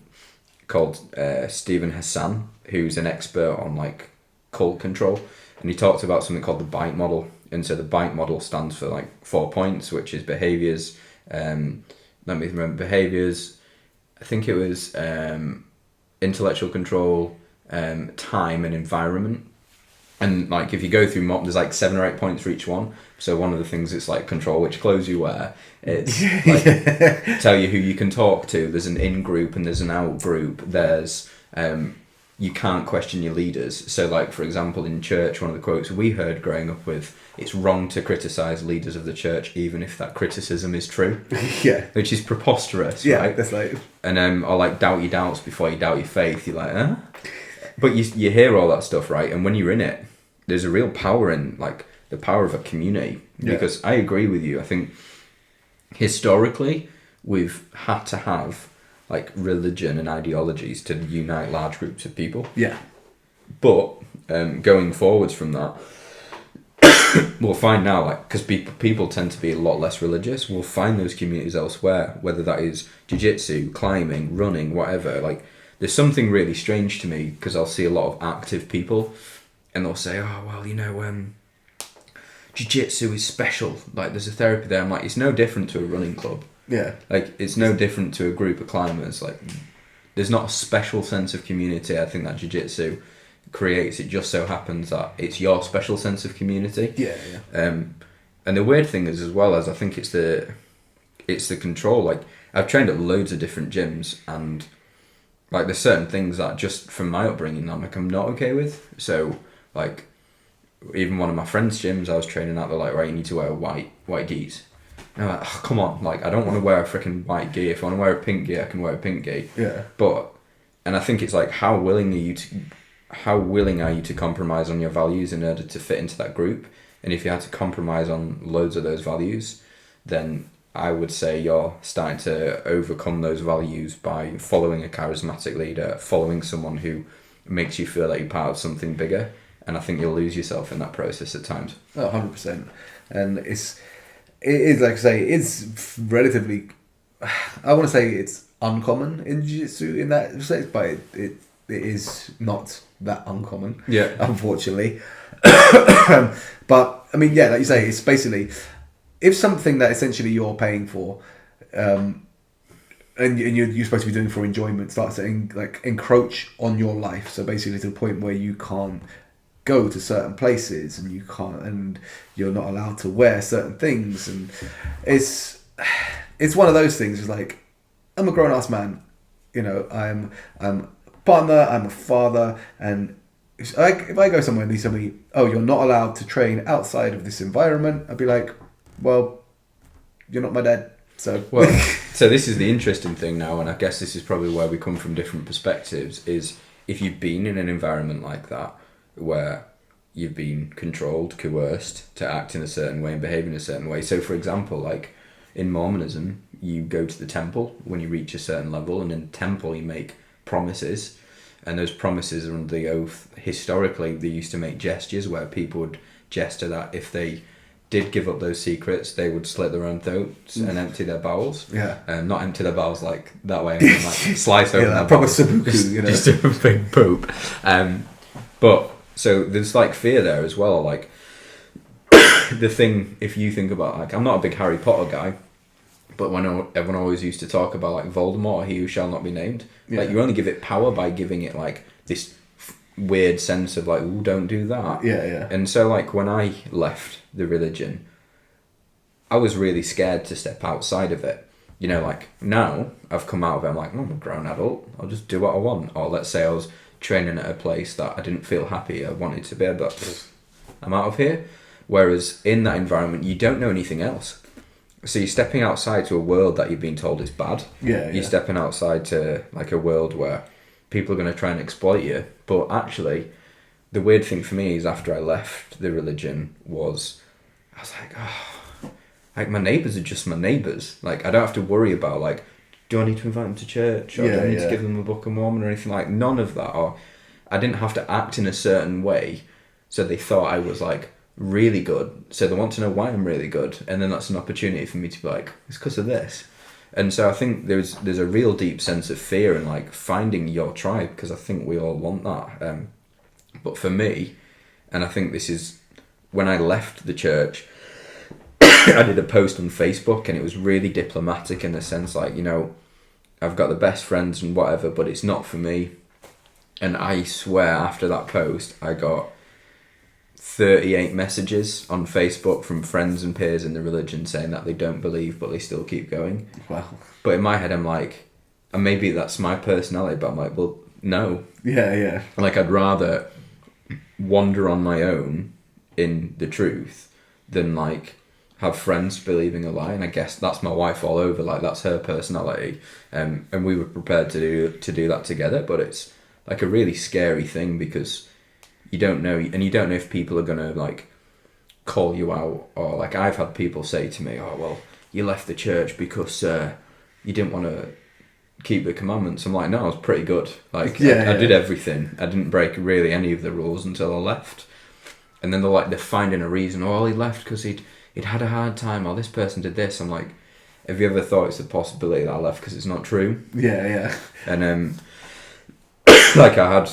called Stephen Hassan, who's an expert on cult control, and he talked about something called the bite model. And so the bite model stands for 4 points, which is behaviors. Let me remember behaviors. I think it was intellectual control, time, and environment. And if you go through there's 7 or 8 points for each one. So one of the things it's control which clothes you wear. It's tell you who you can talk to. There's an in group and there's an out group. There's you can't question your leaders. So for example, in church, one of the quotes we heard growing up with, it's wrong to criticize leaders of the church even if that criticism is true. Which is preposterous, right? That's and or doubt your doubts before you doubt your faith. You're huh? But you hear all that stuff, right? And when you're in it, there's a real power in the power of a community. Because I agree with you. I think historically we've had to have religion and ideologies to unite large groups of people. But going forwards from that, we'll find now because people tend to be a lot less religious. We'll find those communities elsewhere, whether that is jiu-jitsu, climbing, running, whatever. There's something really strange to me, because I'll see a lot of active people and they'll say, oh, well, jiu-jitsu is special. There's a therapy there. I'm it's no different to a running club. It's no different to a group of climbers. There's not a special sense of community, I think, that jiu-jitsu creates. It just so happens that it's your special sense of community. And the weird thing is, as well, as I think it's the control. I've trained at loads of different gyms, and there's certain things that just from my upbringing I'm not okay with. So even one of my friends' gyms I was training at, they're right, you need to wear white gis. And I'm oh, come on, I don't want to wear a freaking white gi. If I want to wear a pink gi, I can wear a pink gi. But and I think it's how willing are you to how willing are you to compromise on your values in order to fit into that group? And if you had to compromise on loads of those values, then I would say you're starting to overcome those values by following a charismatic leader, following someone who makes you feel like you're part of something bigger. And I think you'll lose yourself in that process at times. Oh, 100%. And it is like I say, it's relatively, I want to say it's uncommon in jiu-jitsu in that respect, but it is not that uncommon, Yeah. unfortunately. But I mean, yeah, like you say, it's basically, if something that essentially you're paying for, and you're supposed to be doing for enjoyment, starts to encroach on your life. So basically, to the point where you can't go to certain places, and you're not allowed to wear certain things, and it's one of those things. It's like, I'm a grown ass man, I'm a partner, I'm a father, and if I go somewhere and they tell me, oh, you're not allowed to train outside of this environment, I'd be like, well, you're not my dad. So so this is the interesting thing now, and I guess this is probably where we come from different perspectives, is if you've been in an environment like that where you've been controlled, coerced to act in a certain way and behave in a certain way. So for example, like in Mormonism, you go to the temple when you reach a certain level, and in the temple you make promises, and those promises are under the oath. Historically, they used to make gestures where people would gesture that if they did give up those secrets, they would slit their own throats and empty their bowels. Yeah. Not empty their bowels like that way, like slice open their proper bowels. seppuku, Just a big poop. But so there's like fear there as well. Like the thing, if you think about, like, I'm not a big Harry Potter guy, but when everyone always used to talk about like Voldemort, he who shall not be named, like you only give it power by giving it like this weird sense of like, ooh, don't do that. Yeah. And so like when I left the religion, I was really scared to step outside of it. Like now I've come out of it, I'm like, I'm a grown adult, I'll just do what I want. Or let's say I was training at a place that I didn't feel happy, I wanted to be, but I'm out of here. Whereas in that environment, you don't know anything else. So you're stepping outside to a world that you've been told is bad. You're stepping outside to like a world where people are going to try and exploit you. But actually, the weird thing for me is after I left the religion was, I was like, oh, like my neighbours are just my neighbours. Like I don't have to worry about like, do I need to invite them to church, or do I need to give them a Book of Mormon or anything, like none of that. Or I didn't have to act in a certain way, so they thought I was like really good, so they want to know why I'm really good, and then that's an opportunity for me to be like, it's because of this. And so I think there's a real deep sense of fear in like finding your tribe, because I think we all want that. But for me, and I think this is when I left the church, I did a post on Facebook, and it was really diplomatic in the sense like, I've got the best friends and whatever, but it's not for me. And I swear after that post, I got 38 messages on Facebook from friends and peers in the religion saying that they don't believe, but they still keep going. Wow. But in my head, I'm like, and maybe that's my personality, but I'm like, well, no. Yeah. Like, I'd rather wander on my own in the truth than, like, have friends believing a lie. And I guess that's my wife all over. Like, that's her personality. And we were prepared to do that together. But it's, like, a really scary thing because you don't know, and you don't know if people are going to, like, call you out. Or, like, I've had people say to me, oh, well, you left the church because you didn't want to keep the commandments. I'm like, no, I was pretty good. Like, I did everything. I didn't break really any of the rules until I left. And then they're finding a reason. Oh, he left because he'd had a hard time. Or this person did this. I'm like, have you ever thought it's a possibility that I left because it's not true? Yeah. And like I had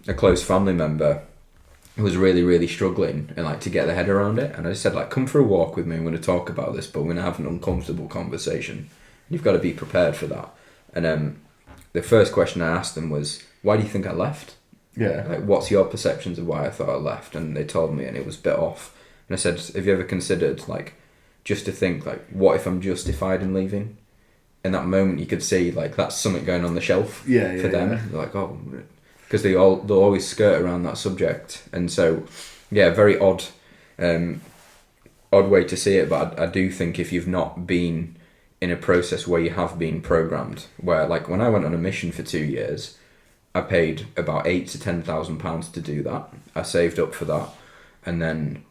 a close family member who was really, really struggling and like to get their head around it. And I just said, like, come for a walk with me. I'm going to talk about this, but we're going to have an uncomfortable conversation. You've got to be prepared for that. And the first question I asked them was, why do you think I left? Yeah. Like, what's your perceptions of why I thought I left? And they told me, and it was a bit off. And I said, have you ever considered, like, just to think, like, what if I'm justified in leaving? In that moment, you could see, like, that's something going on the shelf for them. Yeah. They're like, oh, because they'll always skirt around that subject. And so, yeah, very odd way to see it. But I do think if you've not been in a process where you have been programmed, where, like, when I went on a mission for 2 years, I paid about £8,000 to £10,000 to do that. I saved up for that, and then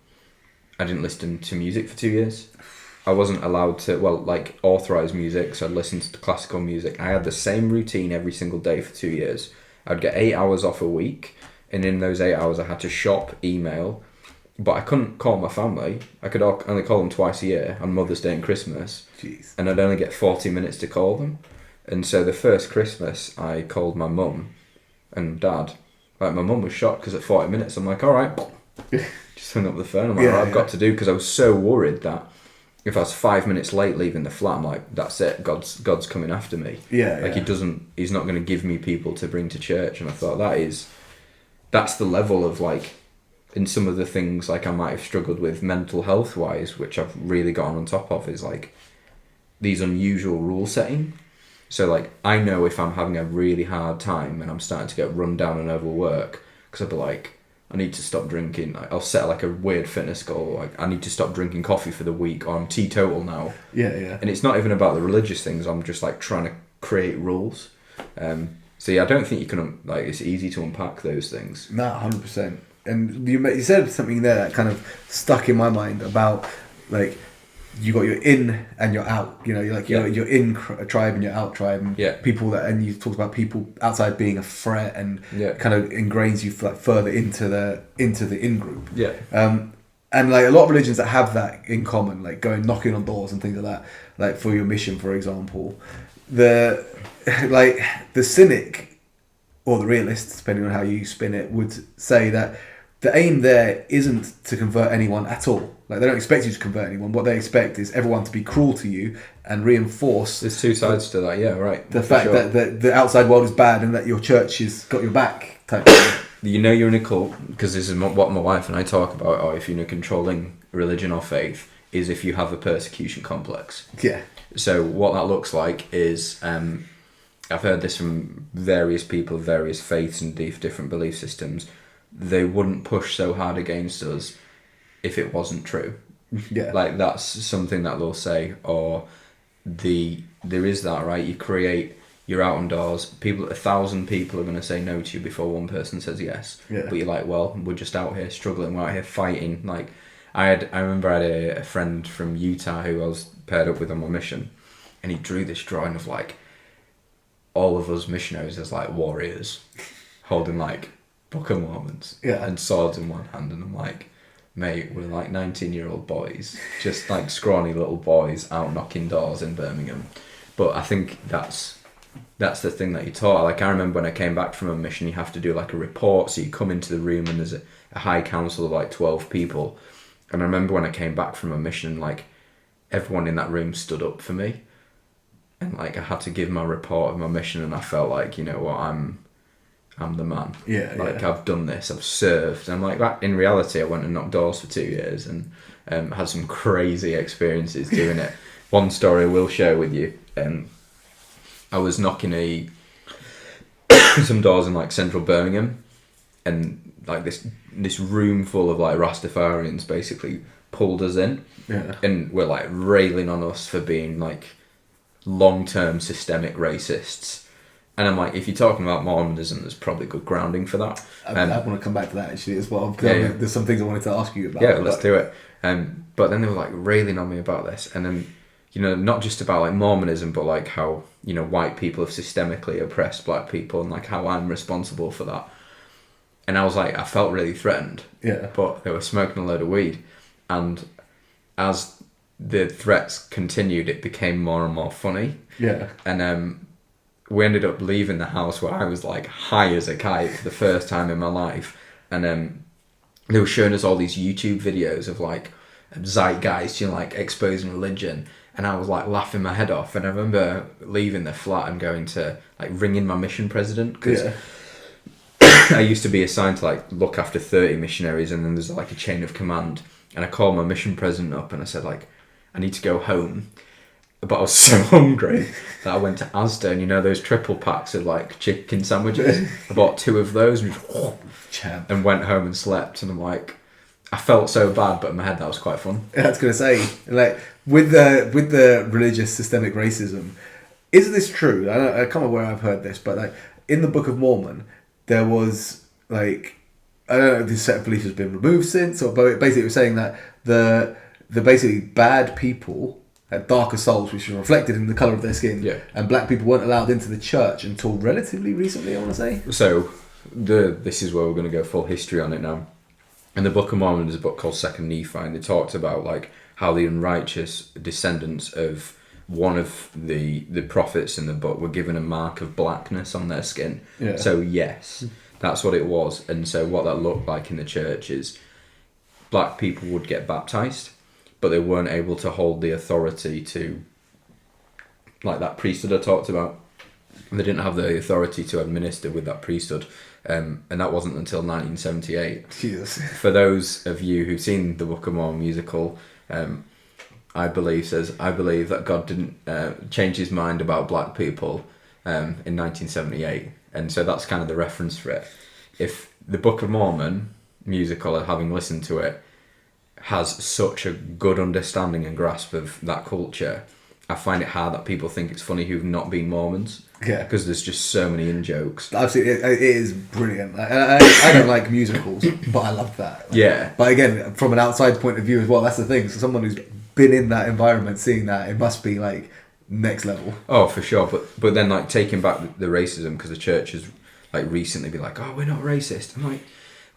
I didn't listen to music for 2 years. I wasn't allowed to, authorise music, so I'd listen to classical music. I had the same routine every single day for 2 years. I'd get 8 hours off a week, and in those 8 hours I had to shop, email, but I couldn't call my family. I could only call them twice a year, on Mother's Day and Christmas. Jeez. And I'd only get 40 minutes to call them. And so the first Christmas, I called my mum and dad. Like, my mum was shocked because at 40 minutes, I'm like, all right. Just hung up the phone. I'm like, I've got to do, because I was so worried that if I was 5 minutes late leaving the flat, I'm like, that's it. God's coming after me. He's not going to give me people to bring to church. And I thought that's the level of, like, in some of the things, like, I might have struggled with mental health wise, which I've really gotten on top of, is like these unusual rule setting. So, like, I know if I'm having a really hard time and I'm starting to get run down and overwork, because I'll be like, I need to stop drinking. I'll set like a weird fitness goal, like I need to stop drinking coffee for the week, or I'm teetotal now. Yeah. And it's not even about the religious things. I'm just like trying to create rules. So yeah, I don't think you can, like, it's easy to unpack those things. No, 100%. And you said something there that kind of stuck in my mind about, like, you got your in and your out. You know, you're like you're in a tribe and you're out tribe. And people and you talked about people outside being a threat, and kind of ingrains you like further into the in group. Yeah. And like a lot of religions that have that in common, like going knocking on doors and things like that, like for your mission, for example, the cynic or the realist, depending on how you spin it, would say that the aim there isn't to convert anyone at all. Like, they don't expect you to convert anyone. What they expect is everyone to be cruel to you and reinforce... There's two sides to that, yeah, right. The fact that the outside world is bad and that your church has got your back type thing. You know you're in a cult, because this is what my wife and I talk about, or if you're in a controlling religion or faith, is if you have a persecution complex. Yeah. So what that looks like is... I've heard this from various people, various faiths and different belief systems. They wouldn't push so hard against us if it wasn't true. Yeah. Like, that's something that they'll say. Or there is that, right? You're out on doors. 1,000 people are going to say no to you before one person says yes. Yeah. But you're like, well, we're just out here struggling. We're out here fighting. Like, I remember I had a friend from Utah who I was paired up with on my mission, and he drew this drawing of, like, all of us missionaries as, like, warriors holding, like, Book of Mormons and swords in one hand, and I'm like, mate, we're like 19-year-old boys, just like scrawny little boys out knocking doors in Birmingham. But I think that's the thing that you taught. Like, I remember when I came back from a mission, you have to do like a report, so you come into the room and there's a high council of like 12 people, and I remember when I came back from a mission, like, everyone in that room stood up for me, and like I had to give my report of my mission, and I felt like, you know what, I'm the man. I've done this, I've served. And like, in reality, I went and knocked doors for 2 years and had some crazy experiences doing it. One story I will share with you. I was knocking some doors in like central Birmingham, and like this room full of like Rastafarians basically pulled us in, and were like railing on us for being like long-term systemic racists. And I'm like, if you're talking about Mormonism, there's probably good grounding for that. I want to come back to that actually as well. There's some things I wanted to ask you about. Yeah, let's do it. But then they were like railing on me about this. And then, you know, not just about like Mormonism, but like how, you know, white people have systemically oppressed black people, and like how I'm responsible for that. And I was like, I felt really threatened. Yeah. But they were smoking a load of weed. And as the threats continued, it became more and more funny. Yeah. And we ended up leaving the house where I was like high as a kite for the first time in my life, and they were showing us all these YouTube videos of like zeitgeist, you know, like exposing religion, and I was like laughing my head off. And I remember leaving the flat and going to like ringing my mission president, because I used to be assigned to like look after 30 missionaries, and then there's like a chain of command, and I called my mission president up and I said, like, I need to go home. But I was so hungry that I went to Asda, and you know those triple packs of like chicken sandwiches? I bought 2 of those and went home and slept. And I'm like, I felt so bad, but in my head that was quite fun. Yeah, I was going to say, like, with the religious systemic racism, is this true? I can't remember where I've heard this, but like, in the Book of Mormon, there was like, I don't know if this set of beliefs has been removed since, or but basically it was saying that the basically bad people had darker souls, which was reflected in the colour of their skin, and black people weren't allowed into the church until relatively recently, I want to say. So this is where we're going to go full history on it now. In the Book of Mormon, there's a book called Second Nephi, and they talked about like how the unrighteous descendants of one of the prophets in the book were given a mark of blackness on their skin. Yeah. So yes, that's what it was. And so what that looked like in the church is black people would get baptized, but they weren't able to hold the authority to, like that priesthood I talked about. They didn't have the authority to administer with that priesthood. And that wasn't until 1978. Jesus. For those of you who've seen the Book of Mormon musical, I believe that God didn't change his mind about black people in 1978. And so that's kind of the reference for it. If the Book of Mormon musical, having listened to it, has such a good understanding and grasp of that culture, I find it hard that people think it's funny who've not been Mormons. Yeah. Because there's just so many in-jokes. Absolutely, it is brilliant. I don't like musicals, but I love that. Yeah. But again, from an outside point of view as well, that's the thing. So someone who's been in that environment, seeing that, it must be like next level. Oh, for sure. But then like taking back the racism, because the church has like recently been like, oh, we're not racist. I'm like,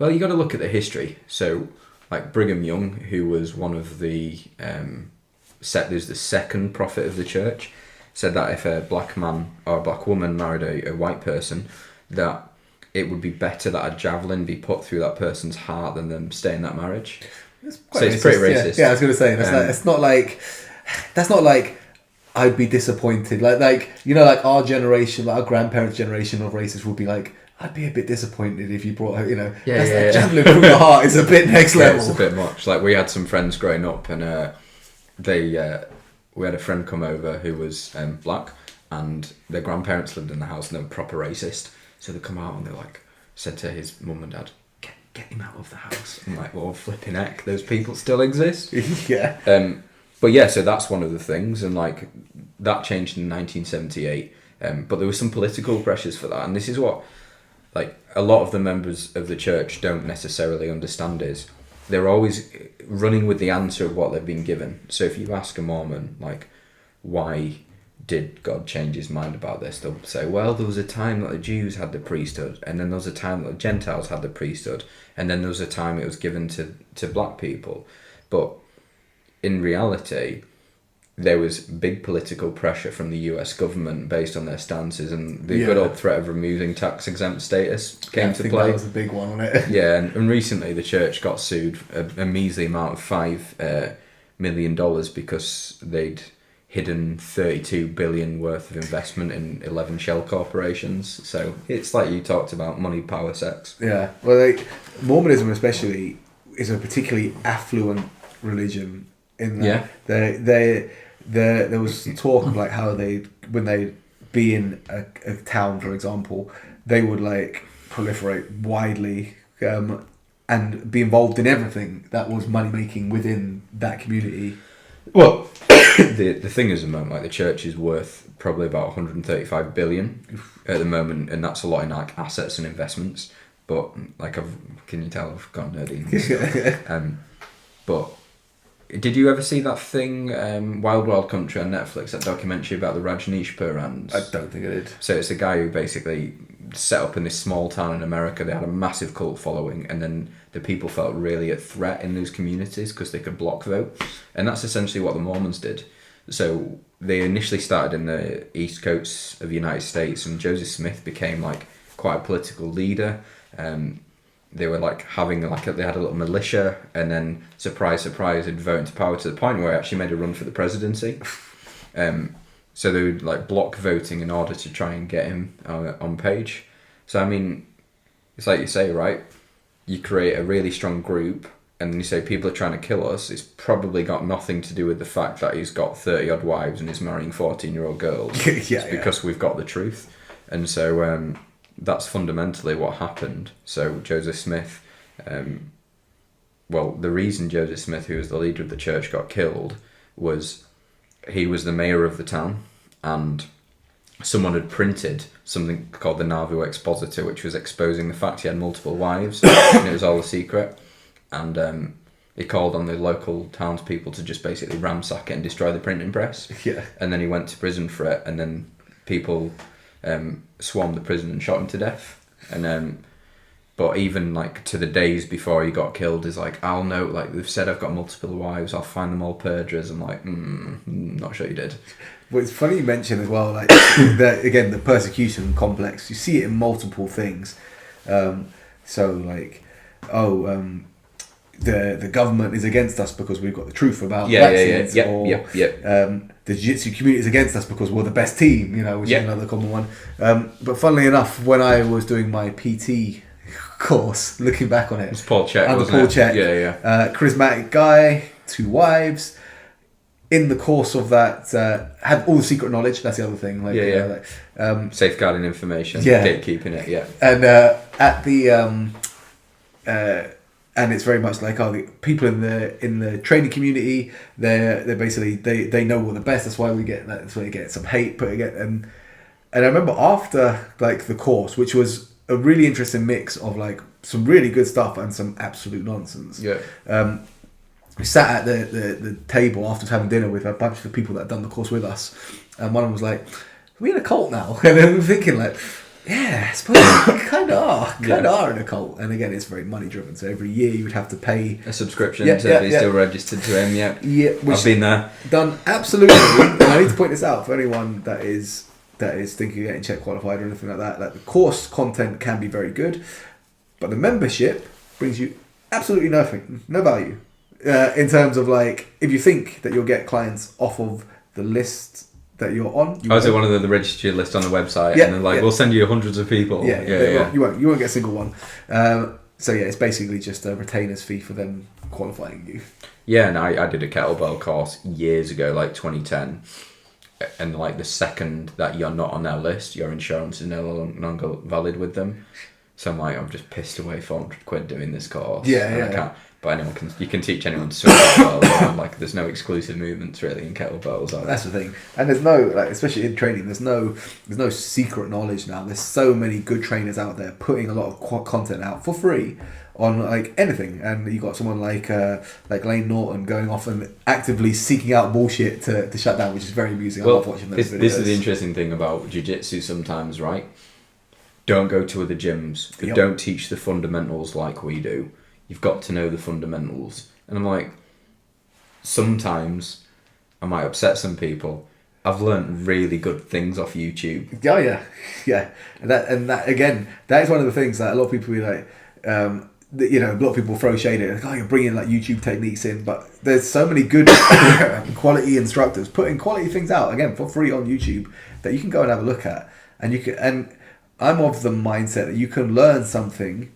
well, you got to look at the history. So like Brigham Young, who was one of the there's the second prophet of the church, said that if a black man or a black woman married a white person, that it would be better that a javelin be put through that person's heart than them stay in that marriage. It's pretty racist. Yeah, I was going to say that's not like I'd be disappointed. Like you know, like our generation, like our grandparents' generation of racists would be like, I'd be a bit disappointed if you brought, javelin through the heart is a bit next level. It's a bit much. Like we had some friends growing up, and we had a friend come over who was black, and their grandparents lived in the house, and they were proper racist. So they come out and they like said to his mum and dad, "Get him out of the house." I'm like, well, flipping heck, those people still exist. Yeah. But yeah, so that's one of the things, and like that changed in 1978. But there were some political pressures for that, and this is what like a lot of the members of the church don't necessarily understand is they're always running with the answer of what they've been given. So if you ask a Mormon, like, why did God change his mind about this? They'll say, well, there was a time that the Jews had the priesthood, and then there was a time that the Gentiles had the priesthood, and then there was a time it was given to black people. But in reality, there was big political pressure from the US government based on their stances, and the good old threat of removing tax-exempt status came to play. That was a big one, wasn't it? Yeah, and recently the church got sued a measly amount of $5 million because they'd hidden $32 billion worth of investment in 11 shell corporations. So it's like you talked about, money, power, sex. Yeah, well, like, Mormonism especially is a particularly affluent religion in that there was talk of like how when they'd be in a town, for example, they would like proliferate widely and be involved in everything that was money making within that community. Well, the thing is, at the moment, like the church is worth probably about 135 billion at the moment, and that's a lot in like assets and investments. But like, can you tell I've gone nerdy? But did you ever see that thing, Wild Wild Country on Netflix, that documentary about the Rajneeshpurans? I don't think I did. So it's a guy who basically set up in this small town in America. They had a massive cult following, and then the people felt really a threat in those communities because they could block vote. And that's essentially what the Mormons did. So they initially started in the East Coast of the United States, and Joseph Smith became like quite a political leader. They were like having like they had a little militia, and then surprise, he'd vote into power to the point where he actually made a run for the presidency. So they would like block voting in order to try and get him on page. So I mean, it's like you say, right? You create a really strong group, and then you say people are trying to kill us. It's probably got nothing to do with the fact that he's got 30 odd wives and is marrying 14-year-old girls. It's because we've got the truth, and so. That's fundamentally what happened. So Joseph Smith, the reason Joseph Smith, who was the leader of the church, got killed was he was the mayor of the town, and someone had printed something called the Nauvoo Expositor, which was exposing the fact he had multiple wives, and it was all a secret. And he called on the local townspeople to just basically ransack it and destroy the printing press. Yeah. And then he went to prison for it, and then people swarmed the prison and shot him to death. And but even like to the days before he got killed, is like, I'll know, like they've said I've got multiple wives, I'll find them all perjurers. I'm like, not sure you did. Well, it's funny you mention as well, like again, the persecution complex. You see it in multiple things. So like, the government is against us because we've got the truth about vaccines, the jiu-jitsu community is against us because we're the best team, which is another common one. But funnily enough, when I was doing my PT course, looking back on it, it's Paul Check, wasn't Paul Check, charismatic guy, 2 wives. In the course of that, had all the secret knowledge. That's the other thing. Safeguarding information, gatekeeping it, And at the and it's very much like the people in the training community. They're basically they know we're the best. That's why we get some hate. But again, and I remember after like the course, which was a really interesting mix of like some really good stuff and some absolute nonsense. Yeah. We sat at the table after having dinner with a bunch of the people that had done the course with us, and one of them was like, "Are we in a cult now?" And then we were thinking like, "Yeah, I suppose we kind of are in a cult." And again, it's very money driven. So every year you would have to pay a subscription to be still registered to him. I've been there. Done absolutely. And I need to point this out for anyone that is thinking of getting check qualified or anything like that. Like the course content can be very good, but the membership brings you absolutely nothing, no value. In terms of like, if you think that you'll get clients off of the list that you're on, is it one of the registered list on the website? And then we'll send you hundreds of people. You won't get a single one. So it's basically just a retainer's fee for them qualifying you. Yeah, and I did a kettlebell course years ago, like 2010, and like the second that you're not on their list, your insurance is no longer valid with them. So I'm like, I'm just pissed away £400 doing this course. I can't. But you can teach anyone to swim kettlebell. Like, there's no exclusive movements really in kettlebells. That's the thing, and there's no especially in training. There's no secret knowledge now. There's so many good trainers out there putting a lot of content out for free on like anything, and you got someone like Lane Norton going off and actively seeking out bullshit to shut down, which is very amusing. I love watching those videos. This is the interesting thing about jiu-jitsu sometimes, right? Don't go to other gyms. They don't teach the fundamentals like we do. You've got to know the fundamentals. And I'm like, sometimes I might upset some people. I've learned really good things off YouTube. Yeah. And that again, that is one of the things that a lot of people be like, a lot of people throw shade at. Like, you're bringing like YouTube techniques in, but there's so many good quality instructors putting quality things out again for free on YouTube that you can go and have a look at. And I'm of the mindset that you can learn something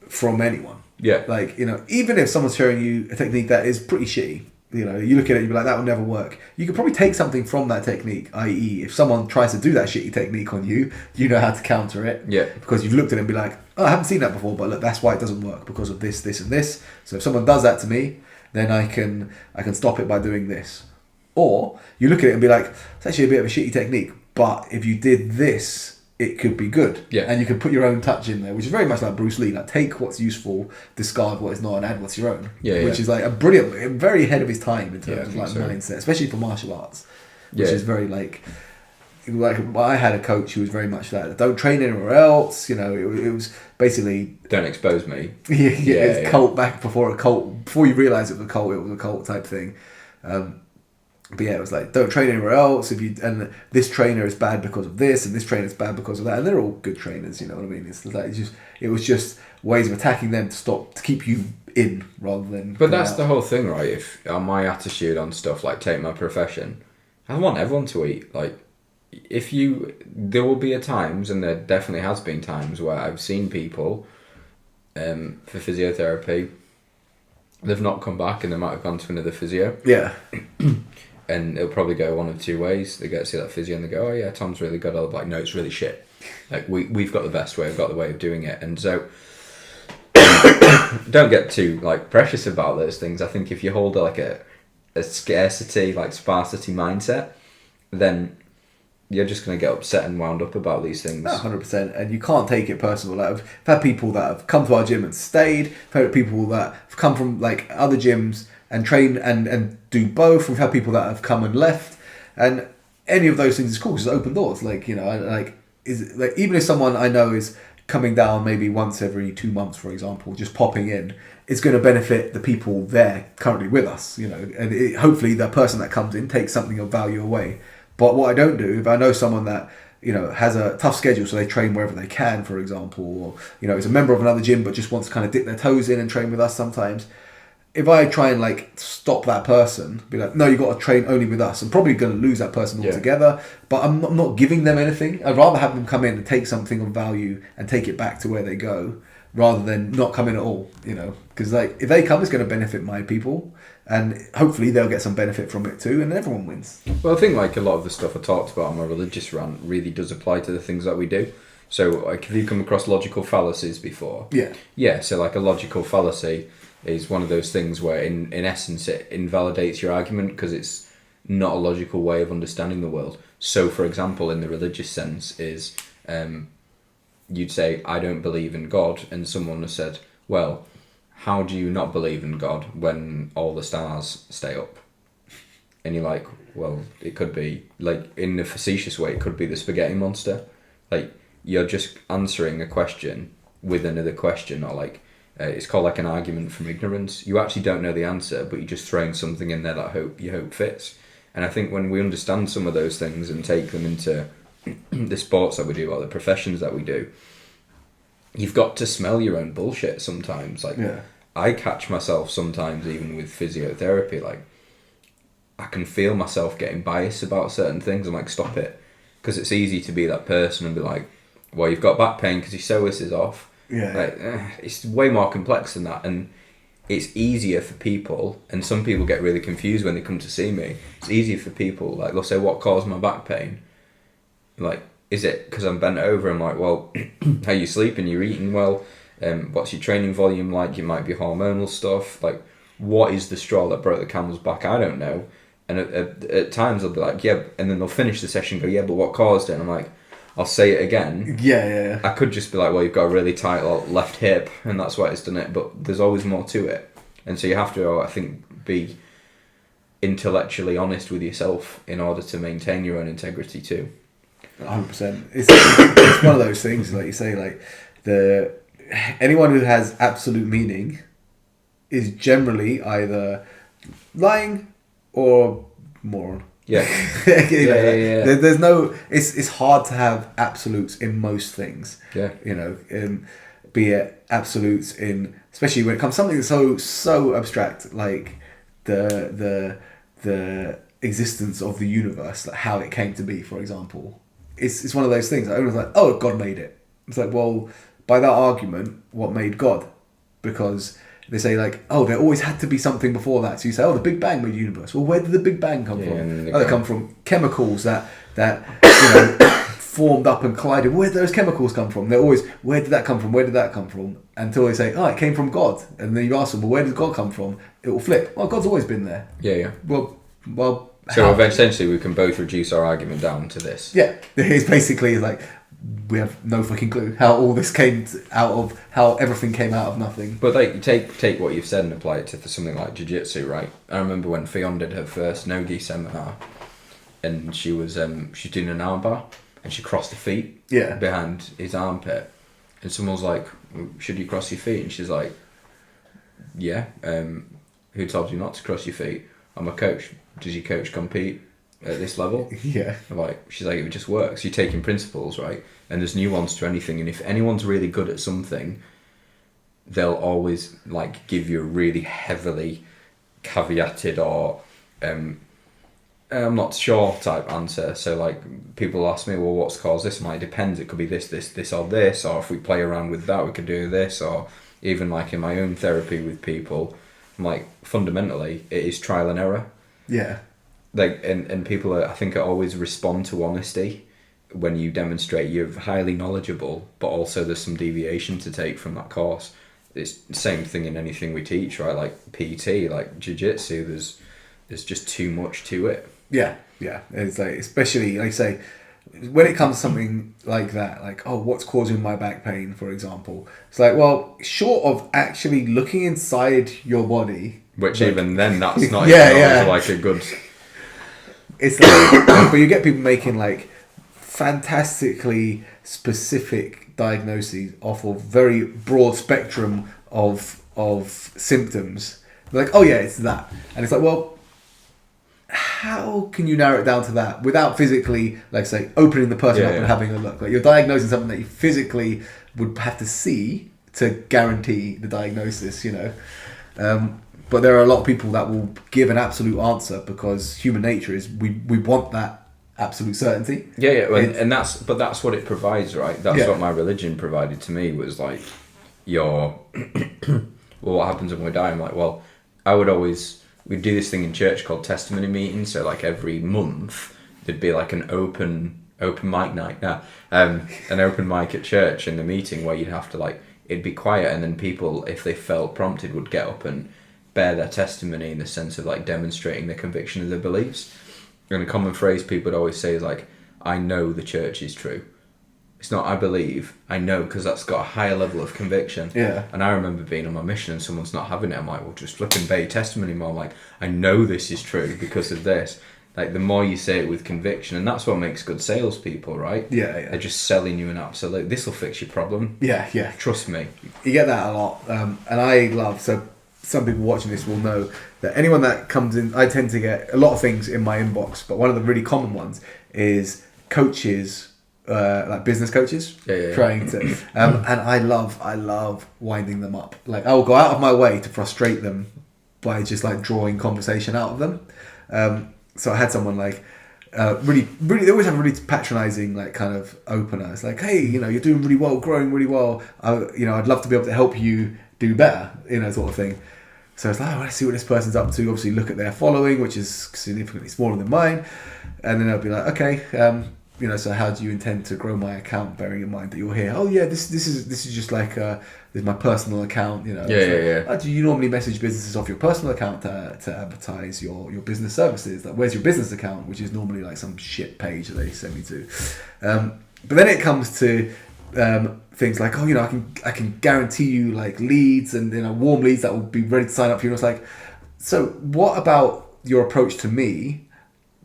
from anyone. Yeah. Like, even if someone's showing you a technique that is pretty shitty, you look at it, you'd be like, that will never work. You could probably take something from that technique, i.e. if someone tries to do that shitty technique on you, you know how to counter it. Yeah. Because you've looked at it and be like, oh, I haven't seen that before, but look, that's why it doesn't work, because of this, this, and this. So if someone does that to me, then I can stop it by doing this. Or you look at it and be like, it's actually a bit of a shitty technique, but if you did this, it could be good. Yeah. And you can put your own touch in there, which is very much like Bruce Lee. Like, take what's useful, discard what is not, and add what's your own. Which is like a brilliant, very ahead of his time in terms of like mindset, especially for martial arts. Which is very like I had a coach who was very much that. Don't train anywhere else. It was basically don't expose me. It's cult back before a cult. Before you realise it was a cult type thing. But it was like, don't train anywhere else. And this trainer is bad because of this, and this trainer is bad because of that, and they're all good trainers. You know what I mean? It's like it was just ways of attacking them to keep you in rather than. But that's the whole thing, right? If on my attitude on stuff like take my profession, I want everyone to eat. Like, there will be times, and there definitely has been times where I've seen people, for physiotherapy, they've not come back, and they might have gone to another physio. Yeah. And it'll probably go one of 2 ways. They get to see that physio and they go, oh yeah, Tom's really good. I'll be like, no, it's really shit. Like, we've got the best way, we've got the way of doing it. And so, don't get too like precious about those things. I think if you hold like a scarcity, like sparsity mindset, then you're just going to get upset and wound up about these things. No, 100%. And you can't take it personal. Like, I've had people that have come to our gym and stayed. I've had people that have come from like other gyms and train and do both. We've had people that have come and left. And any of those things is cool because it's open doors. Like, you know, even if someone I know is coming down maybe once every 2 months, for example, just popping in, it's going to benefit the people there currently with us, you know, and hopefully the person that comes in takes something of value away. But what I don't do, if I know someone that, you know, has a tough schedule, so they train wherever they can, for example, or, you know, is a member of another gym but just wants to kind of dip their toes in and train with us sometimes, if I try and like stop that person, be like, no, you got to train only with us, I'm probably going to lose that person altogether. But I'm not giving them anything. I'd rather have them come in and take something of value and take it back to where they go, rather than not come in at all. You know, because like if they come, it's going to benefit my people, and hopefully they'll get some benefit from it too, and everyone wins. Well, I think like a lot of the stuff I talked about on my religious rant really does apply to the things that we do. So like, have you come across logical fallacies before? Yeah. So like a logical fallacy is one of those things where in essence it invalidates your argument because it's not a logical way of understanding the world. So for example, in the religious sense is you'd say, I don't believe in God, and someone has said, well, how do you not believe in God when all the stars stay up? And you're like, well, it could be, like, in a facetious way, it could be the spaghetti monster. Like, you're just answering a question with another question, or like, it's called like an argument from ignorance. You actually don't know the answer, but you're just throwing something in there that you hope fits. And I think when we understand some of those things and take them into the sports that we do or the professions that we do, you've got to smell your own bullshit sometimes. Like, I catch myself sometimes, even with physiotherapy, like, I can feel myself getting biased about certain things. I'm like, stop it. Because it's easy to be that person and be like, well, you've got back pain because your psoas is off. Like, it's way more complex than that, and it's easier for people, and some people get really confused when they come to see me. It's easier for people, like, they'll say, what caused my back pain? Like, is it because I'm bent over? I'm like, well, how you sleeping? You're eating well? What's your training volume like? You might be hormonal stuff. Like, what is the straw that broke the camel's back? I don't know. And at times they'll be like, yeah, and then they'll finish the session and go, yeah, but what caused it? And I'm like, I'll say it again. Yeah. I could just be like, well, you've got a really tight left hip, and that's why it's done it. But there's always more to it. And so you have to, I think, be intellectually honest with yourself in order to maintain your own integrity too. 100%. It's one of those things, like you say, like anyone who has absolute meaning is generally either lying or moron. Yeah. There's no. It's hard to have absolutes in most things. Yeah. You know, be it absolutes in, especially when it comes to something that's so abstract, like the existence of the universe, like how it came to be, for example. It's one of those things. I was like, oh, God made it. It's like, well, by that argument, what made God? Because they say like, oh, there always had to be something before that. So you say, oh, the Big Bang made the universe. Well, where did the Big Bang come from? They come from chemicals that you know formed up and collided. Where did those chemicals come from? They're always, where did that come from? Where did that come from? Until they say, oh, it came from God. And then you ask them, well, where did God come from? It will flip. Well, God's always been there. Yeah. Well. So essentially, we can both reduce our argument down to this. Yeah, it's basically like, we have no fucking clue how all this came out of, how everything came out of nothing. But like, take what you've said and apply it to something like jiu-jitsu, right? I remember when Fionn did her first no-gi seminar, and she was she's doing an armbar, and she crossed her feet behind his armpit, and someone was like, should you cross your feet? And she's like, yeah. Who told you not to cross your feet? I'm a coach. Does your coach compete at this level? Yeah. She's like, it just works. You're taking principles, right? And there's nuance to anything. And if anyone's really good at something, they'll always like give you a really heavily caveated or I'm not sure type answer. So like people ask me, well, what's caused this? It depends. It could be this, or this, or if we play around with that, we could do this, or even like in my own therapy with people, I'm like, fundamentally, it is trial and error. Yeah. Like, and people I think always respond to honesty when you demonstrate you're highly knowledgeable, but also there's some deviation to take from that course. It's the same thing in anything we teach, right? Like PT, like jiu-jitsu, there's just too much to it. Yeah. It's like, especially like I say, when it comes to something like that, like, oh, what's causing my back pain, for example, it's like, well, short of actually looking inside your body, which like, even then, that's not yeah, even yeah. like a good. It's like, but you get people making like fantastically specific diagnoses off of very broad spectrum of symptoms. They're like, oh yeah, it's that, and it's like, well, how can you narrow it down to that without physically, like, say, opening the person up and having a look? Like, you're diagnosing something that you physically would have to see to guarantee the diagnosis, you know. But there are a lot of people that will give an absolute answer because human nature is we want that absolute certainty. Yeah, and that's what it provides, right? That's what my religion provided to me, was like, well, what happens when we die? I'm like, well, we'd do this thing in church called testimony meetings. So like every month there'd be like an open mic night, an open mic at church in the meeting where you'd have to, like, it'd be quiet, and then people, if they felt prompted, would get up and bear their testimony in the sense of like demonstrating the conviction of their beliefs. And a common phrase people would always say is like, I know the church is true. It's not I believe, I know, because that's got a higher level of conviction. Yeah. And I remember being on my mission and someone's not having it. I'm like, well, just flipping bear your testimony more. I'm like, I know this is true because of this. Like, the more you say it with conviction, and that's what makes good salespeople, right? Yeah. They're just selling you an absolute, this will fix your problem. Yeah. Trust me. You get that a lot. And I love, so some people watching this will know that anyone that comes in, I tend to get a lot of things in my inbox, but one of the really common ones is coaches, like business coaches, trying to, and I love winding them up. Like, I will go out of my way to frustrate them by just like drawing conversation out of them. So I had someone like, really, they always have a really patronizing, like, kind of opener. It's like, hey, you know, you're doing really well, growing really well. I'd love to be able to help you do better, you know, sort of thing. So it's like, oh, let's see what this person's up to. Obviously, look at their following, which is significantly smaller than mine, and then I'll be like, okay, you know, so how do you intend to grow my account, bearing in mind that you're here? Oh yeah, this is just like this is my personal account, you know. Yeah. Do you normally message businesses off your personal account to advertise your business services? Like, where's your business account, which is normally like some shit page that they send me to. But then it comes to things like, oh, you know, I can guarantee you like leads and, you know, warm leads that will be ready to sign up for you. And it's like, so what about your approach to me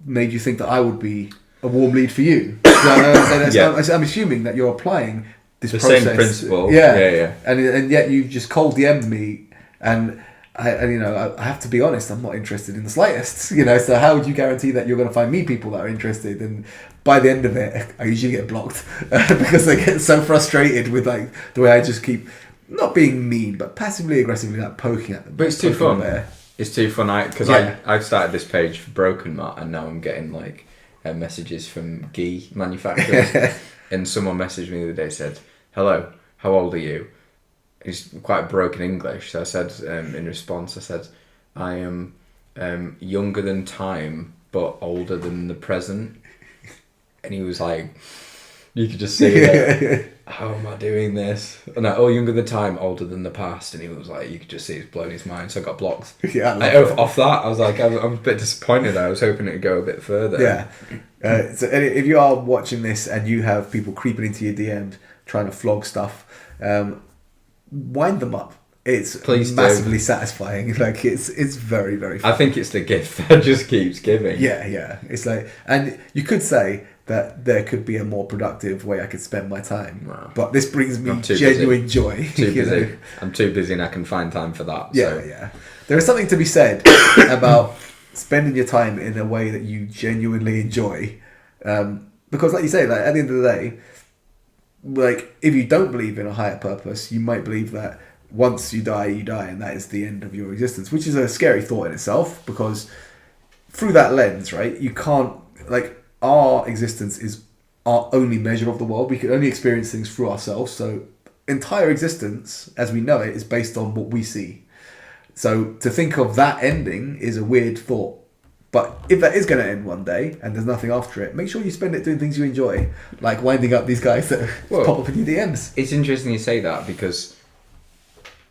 made you think that I would be a warm lead for you? I'm assuming that you're applying this process. Same principle. Yeah. And yet you've just cold DM'd me, and I have to be honest, I'm not interested in the slightest. You know, so how would you guarantee that you're going to find me people that are interested? And by the end of it, I usually get blocked because I get so frustrated with like the way I just keep not being mean, but passively aggressively like poking at them. But it's too fun. It's too fun. Because I've started this page for Broken Mat, and now I'm getting like messages from gi manufacturers. And someone messaged me the other day, said, hello, how old are you? He's quite broken English, so I said, in response, I said, I am younger than time but older than the present. And he was like, you could just see that, how am I doing this? And I, younger than time, older than the past. And he was like, you could just see he's blown his mind, so I got blocked. Off that, I was like, I'm a bit disappointed. I was hoping it'd go a bit further. Yeah. So if you are watching this and you have people creeping into your DMs trying to flog stuff, wind them up. It's massively satisfying. Like, it's very, very fun. I think it's the gift that just keeps giving. Yeah. It's like, and you could say that there could be a more productive way I could spend my time. Wow. But this brings me genuine joy. Too busy. I'm too busy and I can find time for that. Yeah. There is something to be said about spending your time in a way that you genuinely enjoy. Because like you say, like, at the end of the day, like, if you don't believe in a higher purpose, you might believe that once you die, and that is the end of your existence, which is a scary thought in itself, because through that lens, right, you can't, like, our existence is our only measure of the world. We can only experience things through ourselves. So entire existence, as we know it, is based on what we see. So to think of that ending is a weird thought. But if that is going to end one day and there's nothing after it, make sure you spend it doing things you enjoy, like winding up these guys that pop up in your DMs. It's interesting you say that, because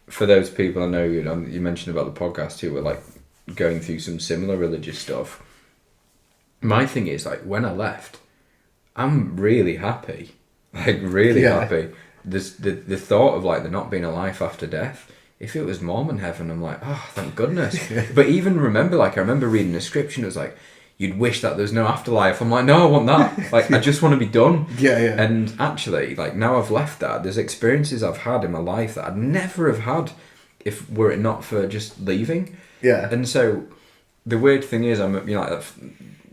for those people I know, you mentioned about the podcast who were like going through some similar religious stuff. My thing is, like, when I left, I'm really happy, like really happy. There's the thought of like there not being a life after death. If it was Mormon heaven, I'm like, oh, thank goodness. But even remember, like I remember reading the scripture, and it was like, you'd wish that there's no afterlife. I'm like, no, I want that. Like I just want to be done. Yeah. And actually, like now I've left that, there's experiences I've had in my life that I'd never have had if were it not for just leaving. Yeah. And so the weird thing is, I'm like that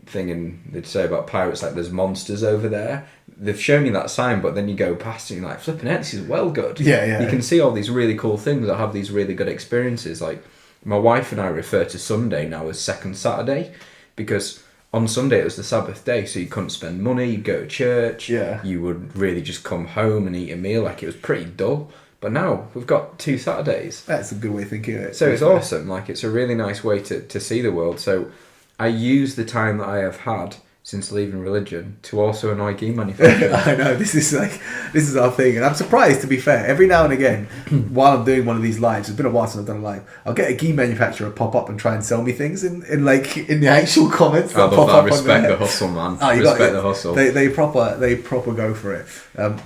thing they'd say about pirates, like there's monsters over there. They've shown you that sign, but then you go past and you're like, flipping it, this is well good. Yeah. You can see all these really cool things. I have these really good experiences. Like my wife and I refer to Sunday now as second Saturday, because on Sunday it was the Sabbath day, so you couldn't spend money, you'd go to church, you would really just come home and eat a meal. Like it was pretty dull. But now we've got 2 Saturdays. That's a good way of thinking of it. So it's awesome. Like it's a really nice way to see the world. So I use the time that I have had since leaving religion to also annoy game manufacturers. I know, this is our thing, and I'm surprised, to be fair. Every now and again, while I'm doing one of these lives, it's been a while since I've done a live, I'll get a ghee manufacturer pop up and try and sell me things in the actual comments. I love that. Respect the hustle, man. Respect the hustle. They proper go for it.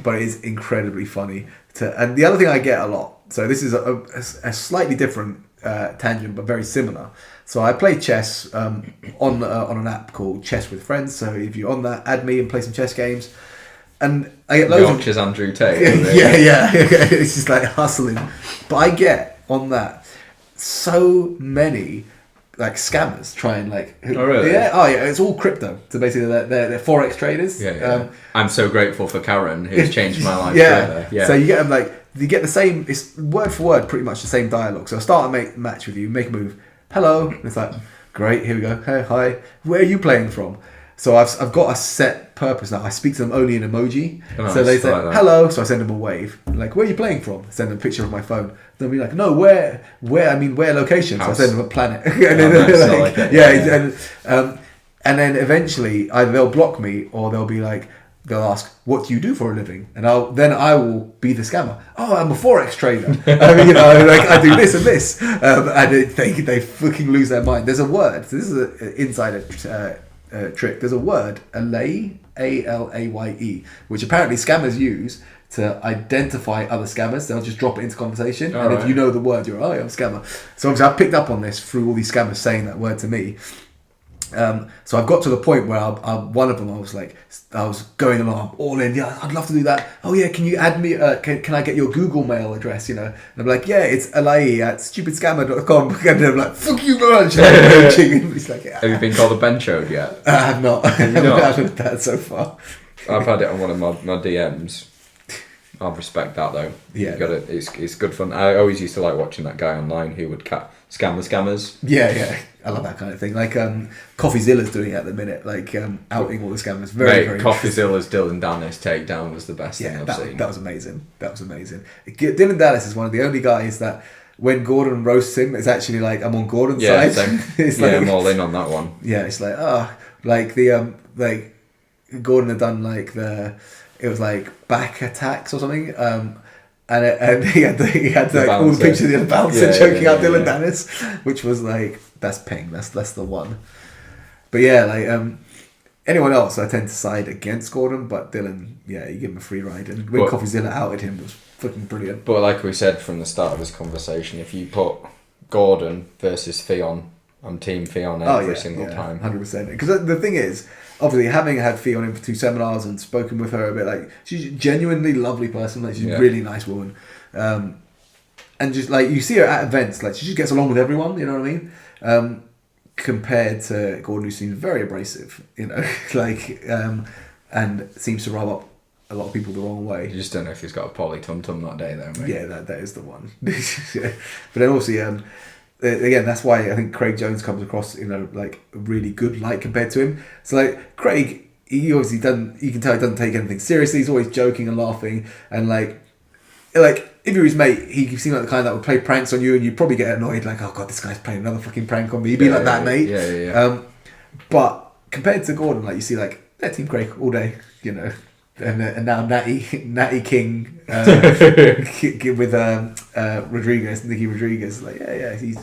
But it is incredibly funny. And the other thing I get a lot, so this is a slightly different tangent, but very similar. So I play chess on an app called Chess with Friends. So if you're on that, add me and play some chess games. And I get loads of Andrew Tate. Yeah. It's just like hustling. But I get on that so many like scammers trying like. Oh really? Yeah. It's all crypto. So basically they're forex traders. Yeah. I'm so grateful for Karen, who's changed my life. Yeah. So you get them like you get the same. It's word for word, pretty much the same dialogue. So I start a match with you, make a move. Hello. And it's like, great, here we go. Hey, hi. Where are you playing from? So I've got a set purpose now. I speak to them only in emoji. Nice, so they say, like hello. So I send them a wave. Like, where are you playing from? Send them a picture of my phone. They'll be like, no, where location? House. So I send them a planet. And then and then eventually either they'll block me or they'll ask, what do you do for a living? And I will be the scammer. Oh, I'm a forex trader. I do this and this. And they fucking lose their mind. There's a word. This is an insider trick. There's a word, Alaye, Alaye, which apparently scammers use to identify other scammers. They'll just drop it into conversation. If you know the word, you're, I'm a scammer. So obviously I picked up on this through all these scammers saying that word to me. So I've got to the point where one of them, I was going along, I'm all in. Yeah, I'd love to do that. Oh yeah, can you add me? Can I get your Google Mail address? And I'm like, yeah, it's alaye@stupidscammer.com. And I'm like, fuck you, man. He's like, yeah. Have you been called a benchode yet? I have not. I haven't had that so far. I've had it on one of my DMs. I respect that though. Yeah, it's good fun. I always used to like watching that guy online who would scam the scammers. Yeah. I love that kind of thing. Like CoffeeZilla's doing it at the minute, like outing all the scammers. Very CoffeeZilla's Dylan Dennis takedown was the best thing I've seen. That was amazing. Dylan Dennis is one of the only guys that when Gordon roasts him, it's actually like I'm on Gordon's side. I'm all in on that one. Yeah, it's like like the like Gordon had done like it was like back attacks or something. And he had like all the pictures of the bouncer choking out Dylan Dennis, which was like, that's ping, that's the one. But yeah, like anyone else, I tend to side against Gordon, but Dylan, you give him a free ride. And when CoffeeZilla outed him, it was fucking brilliant. But like we said from the start of this conversation, if you put Gordon versus Theon, I'm team Theon every single time. 100%. Because the thing is, obviously, having had Theon in for 2 seminars and spoken with her a bit, like, she's a genuinely lovely person. Like, she's a really nice woman. And just, like, you see her at events, like, she just gets along with everyone, you know what I mean? Compared to Gordon, who seems very abrasive, like, and seems to rub up a lot of people the wrong way. You just don't know if he's got a poly tum-tum that day, though, mate. Yeah, that is the one. But then also, again, that's why I think Craig Jones comes across in a really good light compared to him. So like Craig, he obviously you can tell he doesn't take anything seriously. He's always joking and laughing, and like if you're his mate, he seems like the kind that would play pranks on you, and you'd probably get annoyed, like, oh god, this guy's playing another fucking prank on me. You'd be like that, mate. Yeah. But compared to Gordon, like you see, like Team Craig all day, And now Natty King with Nicky Rodriguez, like he's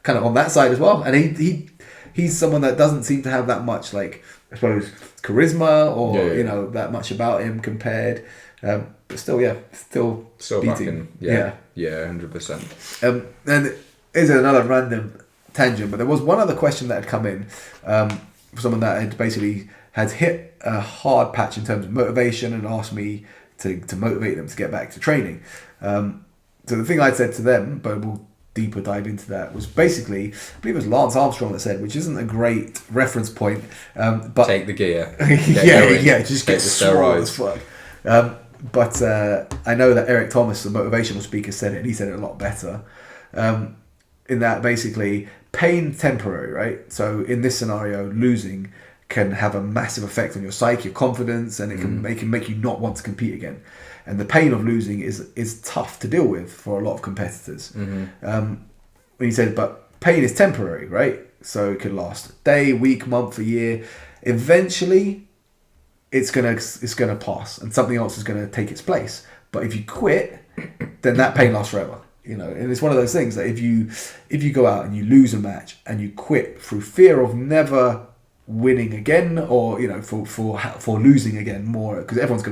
kind of on that side as well, and he he's someone that doesn't seem to have that much, like, I suppose, charisma or you know, that much about him compared. But still, still back beating. in, 100%. And is another random tangent, but there was one other question that had come in for someone that had basically had hit a hard patch in terms of motivation and asked me to motivate them to get back to training. So the thing I'd said to them, but we'll deeper dive into that, was basically, I believe it was Lance Armstrong that said, which isn't a great reference point, but take the gear. Just get swole as fuck. But I know that Eric Thomas, the motivational speaker, said it, and he said it a lot better. In that basically, pain temporary, right? So in this scenario, losing can have a massive effect on your psyche, your confidence, and it can make you not want to compete again. And the pain of losing is tough to deal with for a lot of competitors. When he said, but pain is temporary, right? So it could last a day, week, month, a year. Eventually, it's gonna pass, and something else is gonna take its place. But if you quit, then that pain lasts forever. You know, and it's one of those things that if you go out and you lose a match and you quit through fear of never winning again, or you know, for losing again more, because everyone's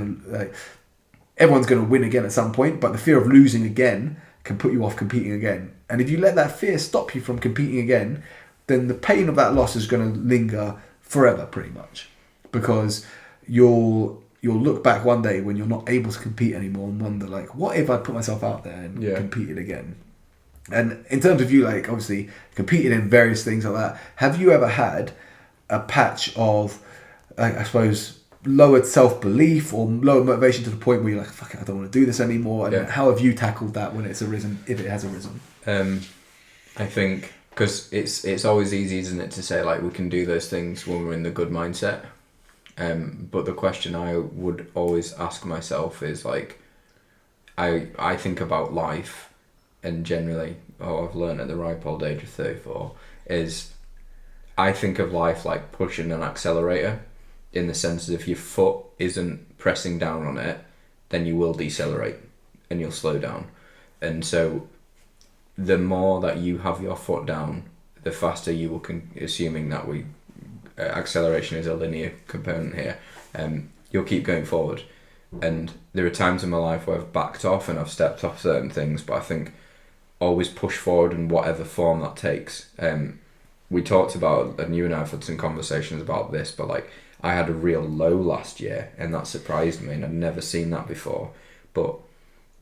gonna win again at some point, but the fear of losing again can put you off competing again. And if you let that fear stop you from competing again, then the pain of that loss is going to linger forever, pretty much, because you'll look back one day when you're not able to compete anymore and wonder, like, what if I put myself out there and competed again? And in terms of you, like, obviously competed in various things like that, have you ever had a patch of, I suppose, lowered self-belief or lower motivation to the point where you're like, fuck it, I don't want to do this anymore? And how have you tackled that when it's arisen, if it has arisen? I think, because it's always easy, isn't it, to say, like, we can do those things when we're in the good mindset. But the question I would always ask myself is, like, I think about life, and generally, I've learned at the ripe old age of 34, is I think of life like pushing an accelerator, in the sense that if your foot isn't pressing down on it, then you will decelerate and you'll slow down. And so the more that you have your foot down, the faster you will, assuming that acceleration is a linear component here, you'll keep going forward. And there are times in my life where I've backed off and I've stepped off certain things, but I think always push forward in whatever form that takes. We talked about, and you and I have had some conversations about this, but like, I had a real low last year, and that surprised me, and I'd never seen that before. But,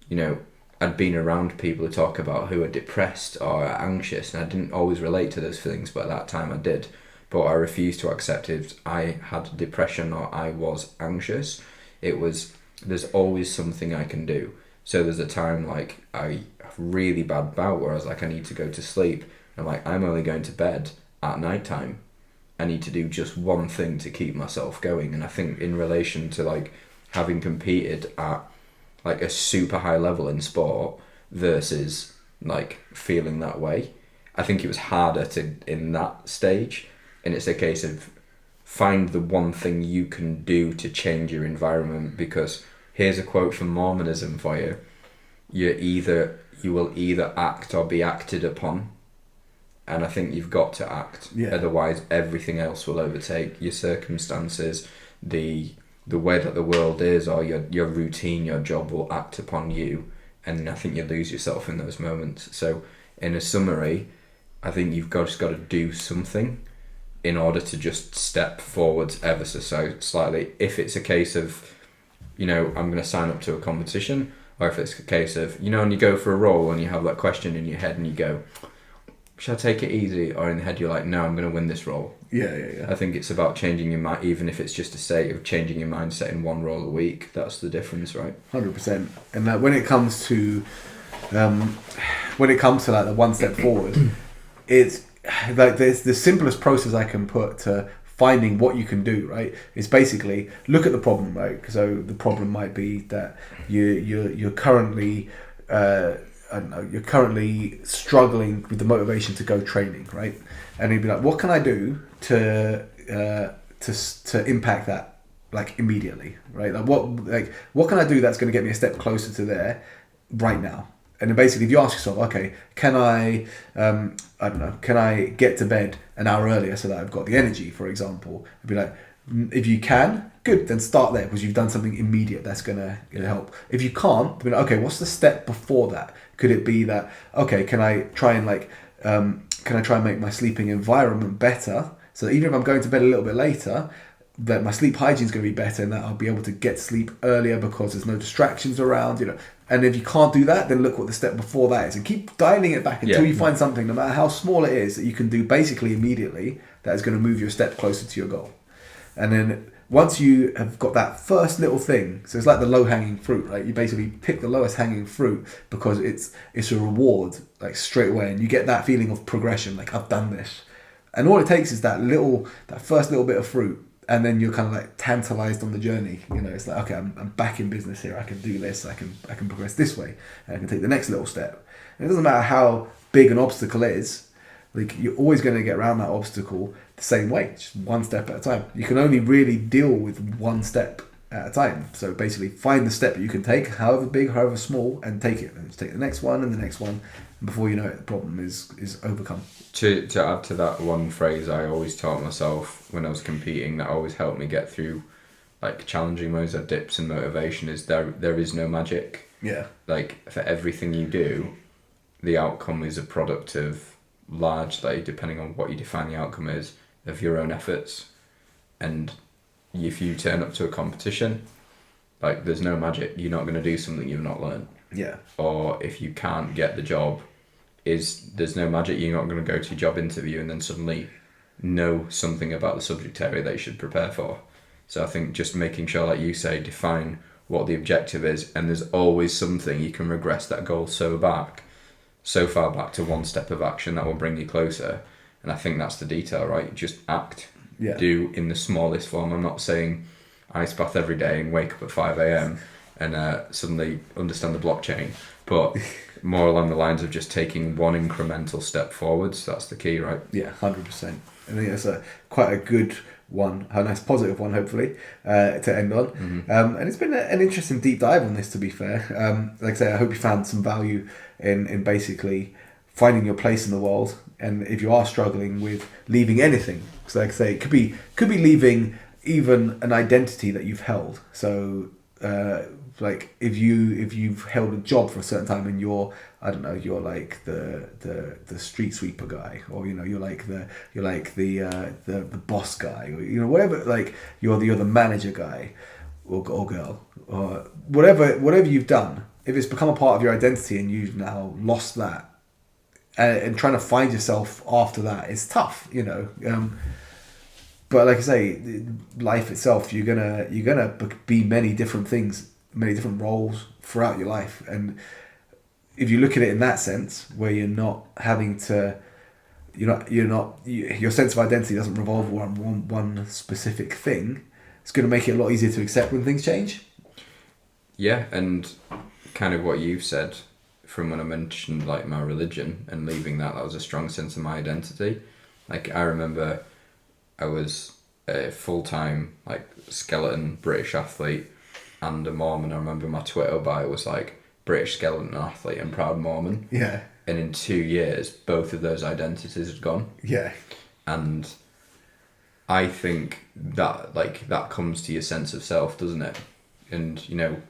you know, I'd been around people who talk about who are depressed or are anxious, and I didn't always relate to those feelings, but at that time I did. But I refused to accept it. I had depression or I was anxious. It was, there's always something I can do. So there's a time, like, I have a really bad bout where I was like, I need to go to sleep. I'm like, I'm only going to bed at night time. I need to do just one thing to keep myself going. And I think in relation to, like, having competed at, like, a super high level in sport versus, like, feeling that way, I think it was harder in that stage. And it's a case of find the one thing you can do to change your environment, because here's a quote from Mormonism for you. You will either act or be acted upon. And I think you've got to act. Otherwise, everything else will overtake your circumstances, the way that the world is, or your routine, your job will act upon you. And I think you lose yourself in those moments. So, in a summary, I think you've just got to do something in order to just step forwards ever so slightly. If it's a case of, you know, I'm going to sign up to a competition, or if it's a case of, you know, and you go for a role and you have that question in your head and you go, should I take it easy? Or in the head you're like, no, I'm going to win this role. Yeah. I think it's about changing your mind, even if it's just a say of changing your mindset in one role a week. That's the difference, right? 100%. And that when it comes to like the one step forward, it's like the simplest process I can put to finding what you can do, right, is basically look at the problem, right? So the problem might be that you're currently you're currently struggling with the motivation to go training, right? And you'd be like, what can I do to impact that, like, immediately, right? Like what can I do that's going to get me a step closer to there right now? And then basically, if you ask yourself, okay, can I don't know, can I get to bed an hour earlier so that I've got the energy, for example? I'd be like, if you can, good, then start there because you've done something immediate that's gonna help. If you can't, be like, okay, what's the step before that? Could it be that, okay, can I try and make my sleeping environment better? So that even if I'm going to bed a little bit later, that my sleep hygiene is going to be better and that I'll be able to get sleep earlier because there's no distractions around, And if you can't do that, then look what the step before that is and keep dialing it back until you find something, no matter how small it is, that you can do basically immediately that is going to move you a step closer to your goal. And then once you have got that first little thing, so it's like the low-hanging fruit, right? You basically pick the lowest hanging fruit because it's a reward, like straight away, and you get that feeling of progression, like I've done this. And all it takes is that first little bit of fruit, and then you're kind of like tantalized on the journey. It's like, okay, I'm back in business here. I can do this. I can progress this way, and I can take the next little step. And it doesn't matter how big an obstacle is. Like, you're always going to get around that obstacle the same way, just one step at a time. You can only really deal with one step at a time. So basically, find the step that you can take, however big, however small, and take it. And just take the next one and the next one. And before you know it, the problem is overcome. To add to that, one phrase I always taught myself when I was competing that always helped me get through like challenging modes or dips in motivation is there is no magic. Yeah. Like, for everything you do, the outcome is a product of, largely, depending on what you define the outcome is, of your own efforts. And if you turn up to a competition, like, there's no magic. You're not going to do something you've not learned. Yeah. Or if you can't get the job, there's no magic. You're not going to go to your job interview and then suddenly know something about the subject area that you should prepare for. So I think just making sure, like you say, define what the objective is, and there's always something you can regress that goal so far back to one step of action that will bring you closer. And I think that's the detail, right? Just act. Yeah. Do in the smallest form. I'm not saying ice bath every day and wake up at 5 a.m. and suddenly understand the blockchain, but more along the lines of just taking one incremental step forwards. That's the key, right? Yeah, 100%. I think that's quite a good one, a nice positive one, hopefully, to end on. Mm-hmm. And it's been an interesting deep dive on this, to be fair. Like I say, I hope you found some value in basically finding your place in the world. And if you are struggling with leaving anything, so like I say, it could be leaving even an identity that you've held. So like if you've held a job for a certain time and you're like the street sweeper guy, or you're like the boss guy, or whatever, like you're the manager guy or girl, or whatever you've done. If it's become a part of your identity and you've now lost that, and trying to find yourself after that is tough, but like I say, life itself, you're gonna be many different things, many different roles throughout your life. And if you look at it in that sense, where you're not having to, your sense of identity doesn't revolve around one specific thing, it's going to make it a lot easier to accept when things change. Yeah, and kind of what you've said from when I mentioned like my religion and leaving that was a strong sense of my identity. Like, I remember I was a full-time like skeleton British athlete and a Mormon. I remember my Twitter bio was like British skeleton athlete and proud Mormon. Yeah. And in 2 years, both of those identities had gone. Yeah. And I think that comes to your sense of self, doesn't it? And,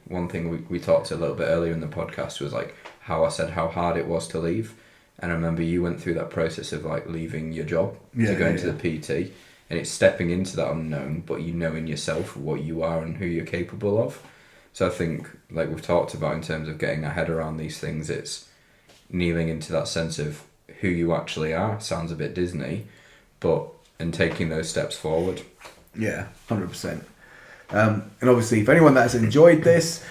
one thing we talked a little bit earlier in the podcast was like how I said how hard it was to leave. And I remember you went through that process of like leaving your job to go into the PT. And it's stepping into that unknown, but you know in yourself what you are and who you're capable of. So I think, like we've talked about in terms of getting our head around these things, it's kneeling into that sense of who you actually are. Sounds a bit Disney, and taking those steps forward. Yeah, 100%. And obviously, if anyone that's enjoyed this,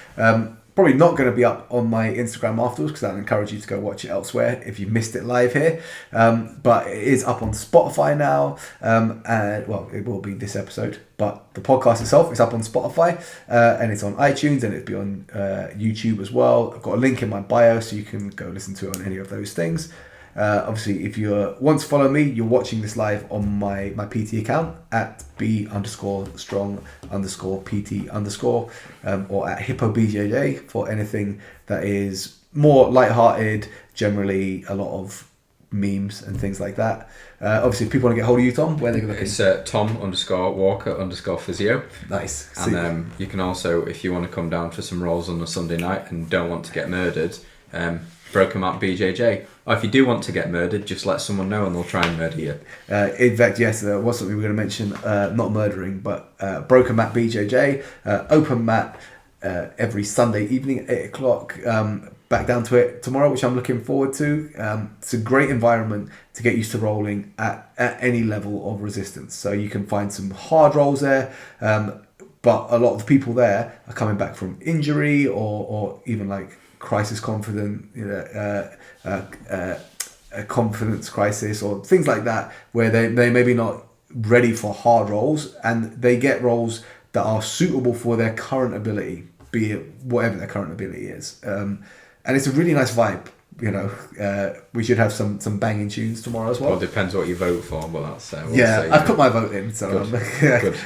probably not going to be up on my Instagram afterwards, because I'd encourage you to go watch it elsewhere if you missed it live here. But it is up on Spotify now. And well, it will be this episode, but the podcast itself is up on Spotify, and it's on iTunes, and it'll be on YouTube as well. I've got a link in my bio, so you can go listen to it on any of those things. Obviously, if you want to follow me, you're watching this live on my PT account at B_strong_PT_ or at HippoBJJ for anything that is more light-hearted, generally a lot of memes and things like that. Obviously, if people want to get hold of you, Tom, where they can look? It's Tom_Walker_physio. Nice. And you can also, if you want to come down for some rolls on a Sunday night and don't want to get murdered, Broken Matt BJJ. Or if you do want to get murdered, just let someone know and they'll try and murder you. In fact, yes, was something we were going to mention, not murdering, but Broken Matt BJJ, open mat every Sunday evening at 8 o'clock. Back down to it tomorrow, which I'm looking forward to. It's a great environment to get used to rolling at any level of resistance. So you can find some hard rolls there, but a lot of the people there are coming back from injury or even like crisis confident, a confidence crisis or things like that, where they maybe not ready for hard rolls, and they get rolls that are suitable for their current ability, be it whatever their current ability is. And it's a really nice vibe, We should have some banging tunes tomorrow as well. Well, it depends what you vote for, but that's I've put my vote in, so Good.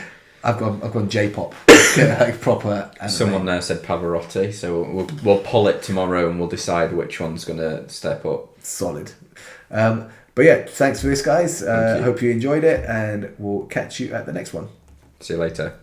I've gone J-pop, like proper anime. Someone there said Pavarotti, so we'll pull it tomorrow and we'll decide which one's going to step up. Solid. But yeah, thanks for this, guys. Thank you. Hope you enjoyed it, and we'll catch you at the next one. See you later.